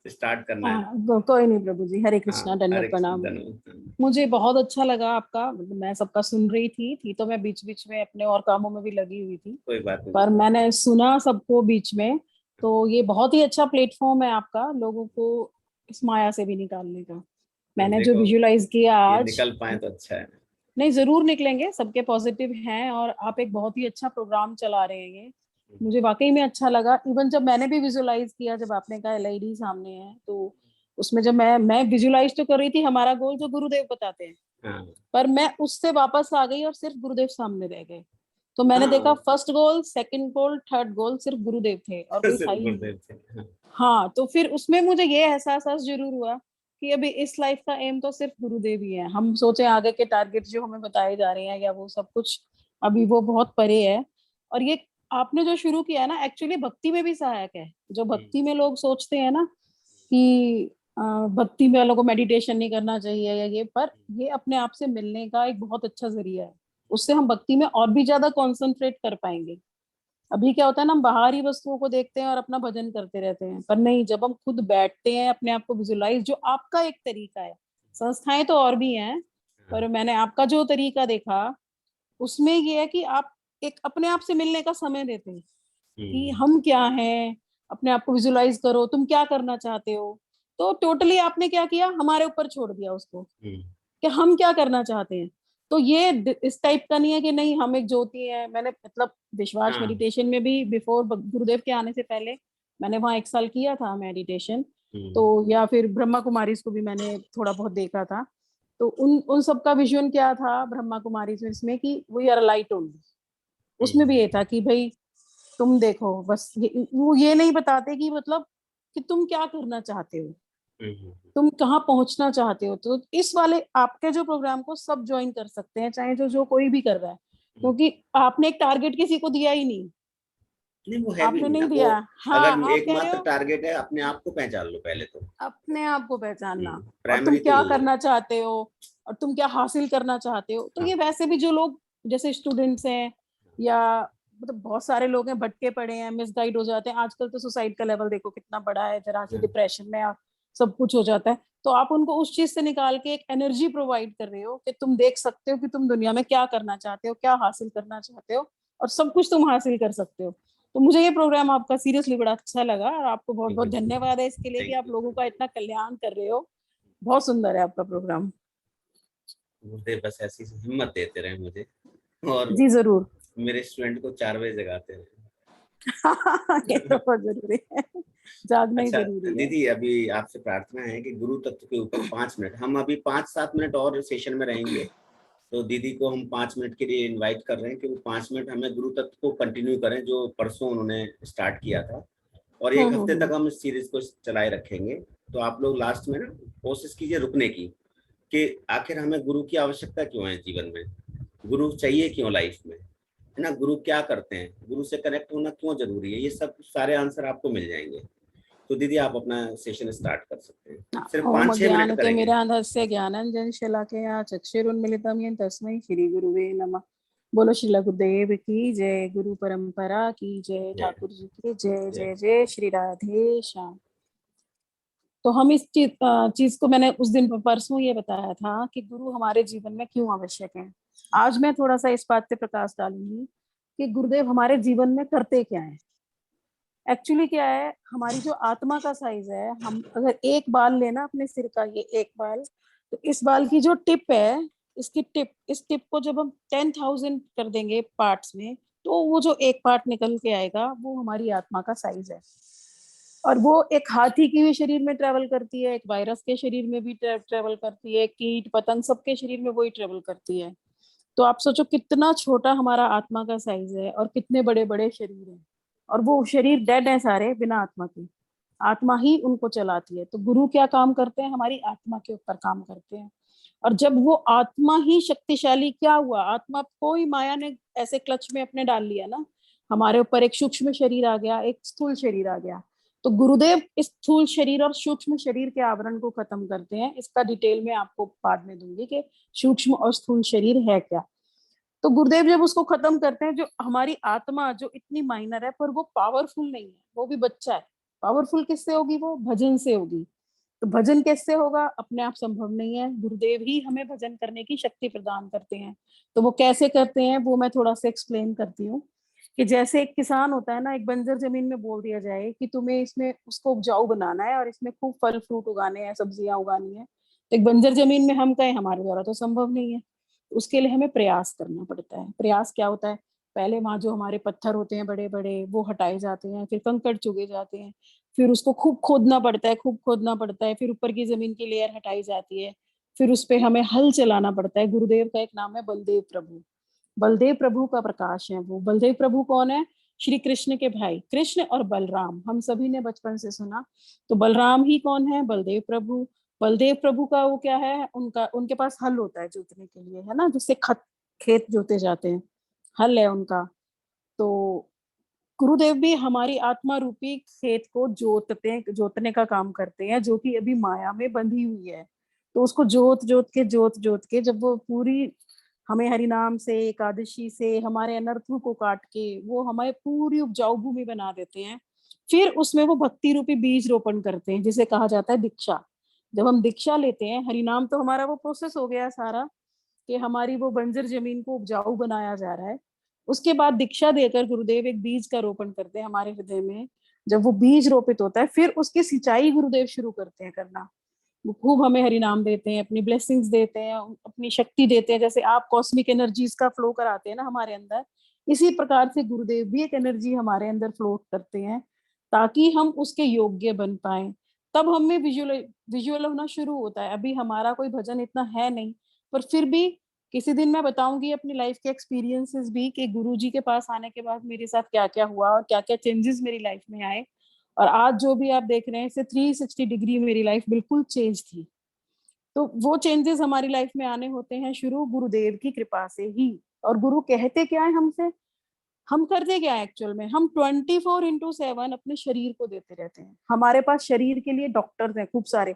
स्टार्ट करना है। कोई नहीं प्रभु जी, हरे हाँ, कृष्णा, दंडवत हरे कृष्ण, प्रणाम। धन्यवाद। मुझे बहुत अच्छा लगा आपका, मैं सबका सुन रही थी तो मैं बीच बीच में अपने और कामों में भी लगी हुई थी, कोई बात नहीं। पर मैंने सुना सबको बीच में। तो ये बहुत ही अच्छा प्लेटफॉर्म है आपका, लोगों को इस माया से भी निकालने का। मैंने जो देखो, विजुलाइज किया ये आज, निकल पाए तो अच्छा है। नहीं जरूर निकलेंगे, सबके पॉजिटिव हैं और आप एक बहुत ही अच्छा प्रोग्राम चला रहे हैं। ये मुझे वाकई में अच्छा लगा। इवन जब मैंने भी विजुलाइज किया, जब आपने कहा एलईडी सामने है, तो उसमें जब मैं विजुलाइज तो कर रही थी हमारा गोल जो गुरुदेव बताते हैं, हाँ पर मैं उससे वापस आ गई और सिर्फ गुरुदेव सामने रह गए। तो मैंने देखा हाँ, first goal, second goal, third goal सिर्फ गुरुदेव थे और कोई था सिर्फ ही नहीं। गुरुदेव थे। हाँ। हाँ, तो फिर उसमें मुझे ये एहसास जरूर हुआ कि अभी इस लाइफ का एम तो सिर्फ गुरुदेव ही है। हम सोचे आगे के टारगेट जो हमें बताए जा रहे हैं या वो सब कुछ, अभी वो बहुत परे है। और ये आपने जो शुरू किया है ना, एक्चुअली भक्ति में भी सहायक है। जो भक्ति में लोग सोचते हैं ना कि भक्ति में लोगों को मेडिटेशन नहीं करना चाहिए या ये, पर ये अपने आप से मिलने का एक बहुत अच्छा जरिया है। उससे हम भक्ति में और भी ज्यादा कॉन्सेंट्रेट कर पाएंगे। अभी क्या होता है ना, हम बाहरी वस्तुओं को देखते हैं और अपना भजन करते रहते हैं, पर नहीं, जब हम खुद बैठते हैं अपने आप को विजुलाइज, जो आपका एक तरीका है, संस्थाएं तो और भी हैं, पर मैंने आपका जो तरीका देखा उसमें ये है कि आप एक अपने आप से मिलने का समय देते हैं कि हम क्या हैं, अपने आप को विजुलाइज करो, तुम क्या करना चाहते हो। तो टोटली आपने क्या किया, हमारे ऊपर छोड़ दिया उसको कि हम क्या करना चाहते हैं। तो ये इस टाइप का नहीं है कि नहीं हम एक ज्योति है। मैंने मतलब विश्वास हाँ। मेडिटेशन में भी बिफोर गुरुदेव के आने से पहले मैंने वहाँ 1 साल किया था मेडिटेशन, तो या फिर ब्रह्मा कुमारी को भी मैंने थोड़ा बहुत देखा था। तो उन सब का विजन क्या था ब्रह्मा कुमारी इसमें कि वी आर लाइट ओनली। उसमें भी ये था कि भाई तुम देखो, बस वो ये नहीं बताते कि मतलब कि तुम क्या करना चाहते हो, तुम कहाँ पहुंचना चाहते हो। तो इस वाले आपके जो प्रोग्राम को सब ज्वाइन कर सकते हैं, चाहे जो कोई भी कर रहा है, क्योंकि आपने एक टारगेट किसी को दिया ही नहीं। नहीं, वो है भी आपने नहीं ना नहीं वो। दिया। हाँ, अगर आप कह रहे एकमात्र हो टारगेट है, अपने आप को पहचान लो पहले तो। अपने आप को पहचानना, और तुम प्राइमरी तो क्या यही है। करना चाहते हो और तुम क्या हासिल करना चाहते हो। तो ये वैसे भी जो लोग जैसे स्टूडेंट्स हैं या मतलब बहुत सारे लोग हैं भटके पड़े हैं, मिसगाइड हो जाते हैं। आजकल तो सुसाइड का लेवल देखो कितना बड़ा है, जरा सी डिप्रेशन में सब कुछ हो जाता है। तो आप उनको उस चीज से निकाल के एक एनर्जी प्रोवाइड कर रहे हो कि तुम देख सकते हो कि तुम दुनिया में क्या करना चाहते हो, क्या हासिल करना चाहते हो, और सब कुछ तुम हासिल कर सकते हो। तो मुझे ये प्रोग्राम आपका सीरियसली बड़ा अच्छा लगा और आपको बहुत बहुत बिल्कुल। धन्यवाद है इसके लिए कि Thank आप लोगों का इतना कल्याण कर रहे हो। बहुत सुंदर है आपका प्रोग्राम। गुरुदेव बस ऐसी हिम्मत देते रहे मुझे, और जी जरूर। मेरे स्टूडेंट को 4 बजे जगाते रहे। ये तो बहुत जरूरी है, जागना ही अच्छा जरूरी है। दीदी, अभी आपसे प्रार्थना है कि गुरु तत्व के ऊपर 5 मिनट, हम अभी 5-7 मिनट और सेशन में रहेंगे, तो दीदी को हम 5 मिनट के लिए इनवाइट कर रहे हैं कि वो 5 मिनट हमें गुरु तत्व को कंटिन्यू करें, जो परसों उन्होंने स्टार्ट किया था, और एक हफ्ते तक हम इस सीरीज को चलाए रखेंगे। तो आप लोग लास्ट में ना कोशिश कीजिए रुकने की, कि आखिर हमें गुरु की आवश्यकता क्यों है जीवन में, गुरु चाहिए क्यों लाइफ में, है ना, गुरु क्या करते हैं, गुरु से कनेक्ट होना क्यों जरूरी है, ये सब सारे आंसर आपको मिल जाएंगे। तो दीदी आप अपना सेशन स्टार्ट कर सकते हैं, सिर्फ ओम 5-6 मिनट ज्ञानके करेंगे। मिरान्धस्य ज्ञानाञ्जन शलाकया चक्षुरुन्मिलितं येन तस्मै श्री गुरुवे नमः। बोलो श्री गुरुदेव की जय, गुरु परंपरा की जय, ठाकुर जी की जय। जय जय श्री राधे श्याम। तो हम इस चीज को मैंने उस दिन परसों ये बताया था कि गुरु हमारे जीवन में क्यों आवश्यक है। आज मैं थोड़ा सा इस बात पे प्रकाश डालूंगी कि गुरुदेव हमारे जीवन में करते क्या है। एक्चुअली क्या है, हमारी जो आत्मा का साइज है, हम अगर एक बाल लेना अपने सिर का, ये एक बाल, तो इस बाल की जो टिप है, इस टिप को जब हम 10,000 कर देंगे पार्ट्स में, तो वो जो एक पार्ट निकल के आएगा वो हमारी आत्मा का साइज है। और वो एक हाथी की भी शरीर में ट्रेवल करती है, एक वायरस के शरीर में भी ट्रेवल करती है, कीट पतंग सबके शरीर में वही ट्रेवल करती है। तो आप सोचो कितना छोटा हमारा आत्मा का साइज है और कितने बड़े बड़े शरीर हैं, और वो शरीर डेड है सारे बिना आत्मा के, आत्मा ही उनको चलाती है। तो गुरु क्या काम करते हैं, हमारी आत्मा के ऊपर काम करते हैं। और जब वो आत्मा ही शक्तिशाली, क्या हुआ, आत्मा कोई माया ने ऐसे क्लच में अपने डाल लिया ना, हमारे ऊपर एक सूक्ष्म शरीर आ गया, एक स्थूल शरीर आ गया। तो गुरुदेव इस स्थूल शरीर और सूक्ष्म शरीर के आवरण को खत्म करते हैं। इसका डिटेल में आपको बाद में दूंगी कि सूक्ष्म और स्थूल शरीर है क्या। तो गुरुदेव जब उसको खत्म करते हैं, जो हमारी आत्मा जो इतनी माइनर है पर वो पावरफुल नहीं है, वो भी बच्चा है। पावरफुल किससे होगी, वो भजन से होगी। तो भजन कैसे होगा, अपने आप संभव नहीं है, गुरुदेव ही हमें भजन करने की शक्ति प्रदान करते हैं। तो वो कैसे करते हैं वो मैं थोड़ा सा एक्सप्लेन करती हूँ। कि जैसे एक किसान होता है ना, एक बंजर जमीन में बोल दिया जाए कि तुम्हें इसमें उसको उपजाऊ बनाना है और इसमें खूब फल फ्रूट उगाने हैं, सब्जियां उगानी है, तो एक बंजर जमीन में हम कहें हमारे द्वारा तो संभव नहीं है। उसके लिए हमें प्रयास करना पड़ता है। प्रयास क्या होता है, पहले वहां जो हमारे पत्थर होते हैं बड़े बड़े वो हटाए जाते हैं, फिर कंकड़ चुगे जाते हैं, फिर उसको खूब खोदना पड़ता है, खूब खोदना पड़ता है, फिर ऊपर की जमीन की लेयर हटाई जाती है, फिर उस पे हमें हल चलाना पड़ता है। गुरुदेव का एक नाम है बलदेव प्रभु। बलदेव प्रभु का प्रकाश है वो। बलदेव प्रभु कौन है, श्री कृष्ण के भाई, कृष्ण और बलराम, हम सभी ने बचपन से सुना। तो बलराम ही कौन है, बलदेव प्रभु। बलदेव प्रभु का वो क्या है, उनके पास हल होता है जोतने के लिए, है ना, जिससे खेत जोते जाते हैं, हल है उनका। तो गुरुदेव भी हमारी आत्मा रूपी खेत को जोतने का काम करते हैं, जो कि अभी माया में बंधी हुई है। तो उसको जोत के जब वो पूरी हमें हरि नाम से, एकादशी से, हमारे अनर्थों को काट के वो हमें पूरी उपजाऊ भूमि बना देते हैं, फिर उसमें वो भक्ति रूपी बीज रोपण करते हैं, जिसे कहा जाता है दीक्षा। जब हम दीक्षा लेते हैं, हरि नाम तो हमारा वो प्रोसेस हो गया सारा, कि हमारी वो बंजर जमीन को उपजाऊ बनाया जा रहा है। उसके बाद दीक्षा देकर गुरुदेव एक बीज का रोपण करते हैं हमारे हृदय में। जब वो बीज रोपित होता है, फिर उसकी सिंचाई गुरुदेव शुरू करते हैं करना। वो खूब हमें हरि नाम देते हैं, अपनी ब्लेसिंग्स देते हैं, अपनी शक्ति देते हैं। जैसे आप कॉस्मिक एनर्जीज का फ्लो कराते हैं ना हमारे अंदर, इसी प्रकार से गुरुदेव भी एक एनर्जी हमारे अंदर फ्लोट करते हैं, ताकि हम उसके योग्य बन पाए। तब हमें विजुअल होना शुरू होता है। अभी हमारा कोई भजन इतना है नहीं, पर फिर भी किसी दिन मैं बताऊंगी अपनी लाइफ के एक्सपीरियंसेस भी, कि गुरुजी के पास आने के बाद मेरे साथ क्या क्या हुआ और क्या क्या चेंजेस मेरी लाइफ में आए। और आज जो भी आप देख रहे हैं, इससे 360 डिग्री मेरी लाइफ बिल्कुल चेंज थी। तो वो चेंजेस हमारी लाइफ में आने होते हैं शुरू गुरुदेव की कृपा से ही। और गुरु कहते क्या है हमसे, हम करते क्या है एक्चुअल में, हम 24/7 अपने शरीर को देते रहते हैं। हमारे पास शरीर के लिए डॉक्टर्स हैं खूब सारे।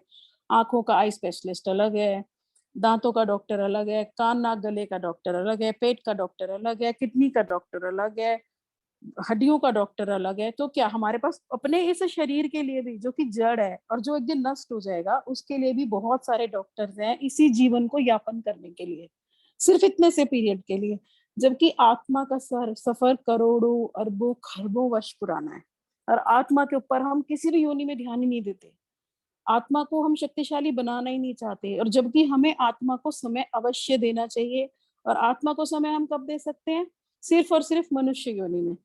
आंखों का आई स्पेशलिस्ट अलग है, दांतों का डॉक्टर अलग है, कान नाक गले का डॉक्टर अलग है, पेट का डॉक्टर अलग है, किडनी का डॉक्टर अलग है, हड्डियों का डॉक्टर अलग है। तो क्या हमारे पास अपने इस शरीर के लिए भी, जो कि जड़ है और जो एक दिन नष्ट हो जाएगा, उसके लिए भी बहुत सारे डॉक्टर्स हैं इसी जीवन को यापन करने के लिए, सिर्फ इतने से पीरियड के लिए। जबकि आत्मा का सफर करोड़ों अरबों खरबों वर्ष पुराना है, और आत्मा के ऊपर हम किसी भी योनि में ध्यान ही नहीं देते। आत्मा को हम शक्तिशाली बनाना ही नहीं चाहते, और जबकि हमें आत्मा को समय अवश्य देना चाहिए। और आत्मा को समय हम कब दे सकते हैं? सिर्फ और सिर्फ मनुष्य योनि में।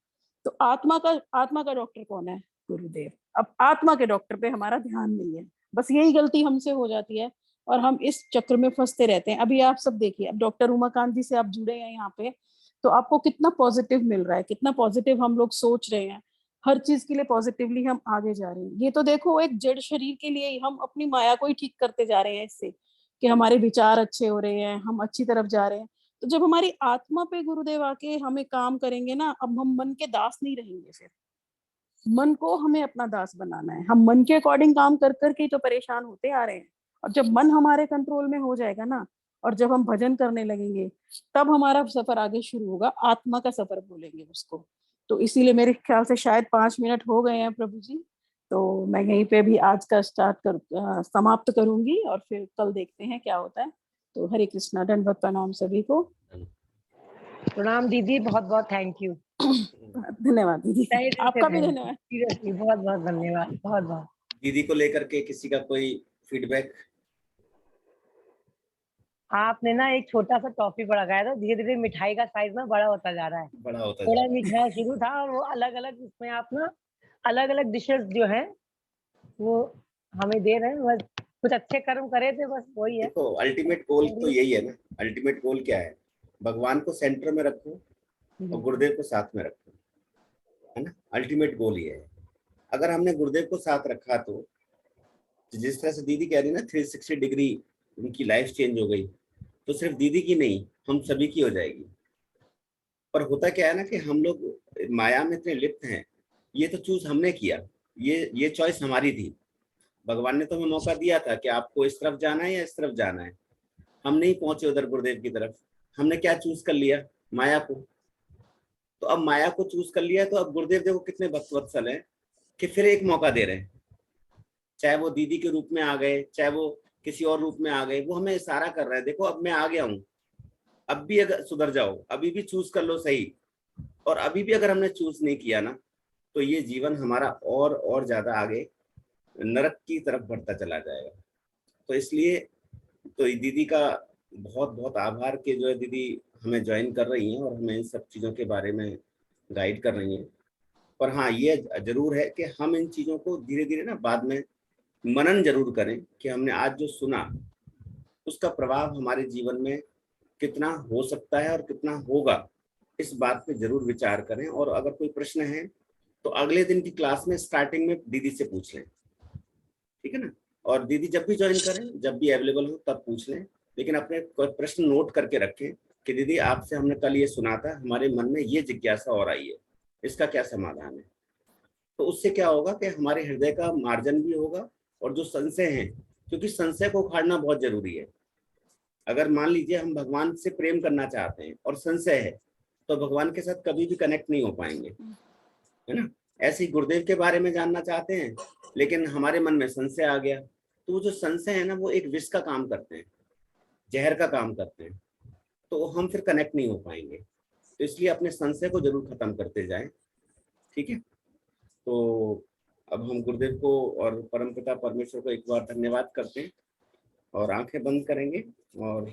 तो आत्मा का डॉक्टर कौन है? गुरुदेव। अब आत्मा के डॉक्टर पे हमारा ध्यान नहीं है, बस यही गलती हमसे हो जाती है और हम इस चक्र में फंसते रहते हैं। अभी आप सब देखिए, अब डॉक्टर उमाकांत जी से आप जुड़े हैं यहाँ पे, तो आपको कितना पॉजिटिव मिल रहा है, कितना पॉजिटिव हम लोग सोच रहे हैं, हर चीज के लिए पॉजिटिवली हम आगे जा रहे हैं। ये तो देखो, एक जड़ शरीर के लिए हम अपनी माया को ही ठीक करते जा रहे हैं इससे, कि हमारे विचार अच्छे हो रहे हैं, हम अच्छी तरफ जा रहे हैं। तो जब हमारी आत्मा पे गुरुदेव आके हमें काम करेंगे ना, अब हम मन के दास नहीं रहेंगे। फिर मन को हमें अपना दास बनाना है। हम मन के अकॉर्डिंग काम कर करके तो परेशान होते आ रहे हैं, और जब मन हमारे कंट्रोल में हो जाएगा ना, और जब हम भजन करने लगेंगे, तब हमारा सफर आगे शुरू होगा। आत्मा का सफर बोलेंगे उसको। तो इसीलिए मेरे ख्याल से शायद 5 मिनट हो गए हैं प्रभु जी, तो मैं यहीं पे भी आज का समाप्त करूंगी, और फिर कल देखते हैं क्या होता है। तो हरे कृष्णा, दंडवत प्रणाम सभी को। प्रणाम दीदी, बहुत बहुत थैंक यू। धन्यवाद दीदी, आपका भी धन्यवाद। सीरियसली बहुत बहुत धन्यवाद, बहुत बहुत। दीदी को लेकर के किसी का कोई फीडबैक? आपने ना एक छोटा सा टॉफी बढ़ाया था, धीरे धीरे मिठाई का साइज ना बड़ा होता जा रहा है। थोड़ा मीठा शुरू था, और वो अलग अलग, इसमें आप ना अलग अलग डिशेस जो है वो हमें दे रहे हैं। बस कुछ अच्छे कर्म करे थे, बस वही है। देखो, अल्टीमेट गोल तो यही है ना। अल्टीमेट गोल क्या है? भगवान को सेंटर में रखो और गुरुदेव को साथ में रखो, है ना। अल्टीमेट गोल ये है। अगर हमने गुरुदेव को साथ रखा तो जिस तरह से दीदी कह रही ना, 360 डिग्री उनकी लाइफ चेंज हो गई, तो सिर्फ दीदी की नहीं, हम सभी की हो जाएगी। पर होता क्या है ना कि हम लोग माया में इतने लिप्त हैं। ये तो चूज हमने किया, ये चॉइस हमारी थी। भगवान ने तो हमें मौका दिया था कि आपको इस तरफ जाना है या इस तरफ जाना है। हम नहीं पहुंचे उधर गुरुदेव की तरफ। हमने क्या चूज कर लिया? माया को। तो अब माया को चूज कर लिया, तो अब गुरुदेव देखो कितने भक्तवत्सल हैं कि फिर एक मौका दे रहे हैं। चाहे वो दीदी के रूप में आ गए, चाहे वो किसी और रूप में आ गए, वो हमें इशारा कर रहे हैं, देखो अब मैं आ गया हूँ, अब भी अगर सुधर जाओ, अभी भी चूज कर लो सही। और अभी भी अगर हमने चूज नहीं किया ना, तो ये जीवन हमारा और ज्यादा आगे नरक की तरफ बढ़ता चला जाएगा। तो इसलिए तो दीदी का बहुत बहुत आभार कि जो है दीदी हमें ज्वाइन कर रही हैं और हमें इन सब चीज़ों के बारे में गाइड कर रही हैं। पर हाँ, ये जरूर है कि हम इन चीज़ों को धीरे धीरे ना बाद में मनन जरूर करें कि हमने आज जो सुना उसका प्रभाव हमारे जीवन में कितना हो सकता है और कितना होगा, इस बात पे जरूर विचार करें। और अगर कोई प्रश्न है तो अगले दिन की क्लास में स्टार्टिंग में दीदी से पूछ लें, ठीक है ना। और दीदी जब भी ज्वाइन करें, जब भी अवेलेबल हो तब पूछ लें, लेकिन अपने प्रश्न नोट करके रखें कि दीदी आपसे हमने कल ये सुना था, हमारे मन में ये जिज्ञासा और आई है, इसका क्या समाधान है। तो उससे क्या होगा कि हमारे हृदय का मार्जन भी होगा, और जो संशय हैं, क्योंकि संशय को उखाड़ना बहुत जरूरी है। अगर मान लीजिए हम भगवान से प्रेम करना चाहते हैं और संशय है, तो भगवान के साथ कभी भी कनेक्ट नहीं हो पाएंगे, है ना। ऐसे ही गुरुदेव के बारे में जानना चाहते हैं, लेकिन हमारे मन में संशय आ गया, तो वो जो संशय है ना, वो एक विष का काम करते हैं, जहर का काम करते हैं, तो हम फिर कनेक्ट नहीं हो पाएंगे। तो इसलिए अपने संशय को जरूर खत्म करते जाएं, ठीक है। तो अब हम गुरुदेव को और परमपिता परमेश्वर को एक बार धन्यवाद करते हैं और आंखें बंद करेंगे और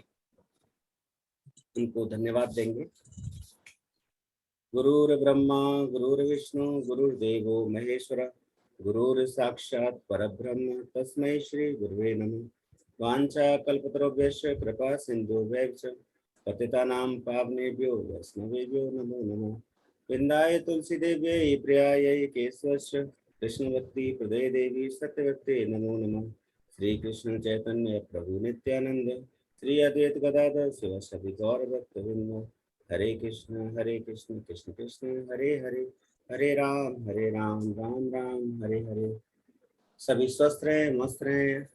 उनको धन्यवाद देंगे। गुरुर्ब्रह्मा गुरुर्विष्णु गुरुर्देवो महेश्वर, गुरुर साक्षात् परब्रह्म तस्मै श्री गुरुवे नमः। वाञ्छा कल्पतरुभ्यश्च कृपा सिन्धुभ्यश्च पतितानां पावनेभ्यो वैष्णवेभ्यो नमो नमः। वृन्दाय तुलसीदेव्यै प्रियायै केशवस्य कृष्णभक्ति प्रदे देवी सत्यवते नमो नमः। श्री कृष्ण चैतन्य प्रभु नित्यानंद, श्री अद्वैत गदाधर शिवासादि गौर भक्तवृंद। हरे कृष्ण कृष्ण कृष्ण हरे हरे, हरे राम राम राम हरे हरे। सभी स्वस्थ रहें, मस्त रहें।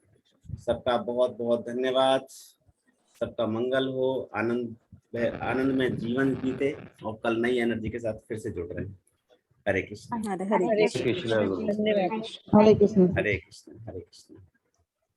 सबका बहुत बहुत धन्यवाद। सबका मंगल हो, आनंद में जीवन बीते और कल नई एनर्जी के साथ फिर से जुड़ रहे हैं। हरे कृष्ण। हरे कृष्ण। कृष्ण धन्यवाद। हरे कृष्ण। हरे कृष्ण।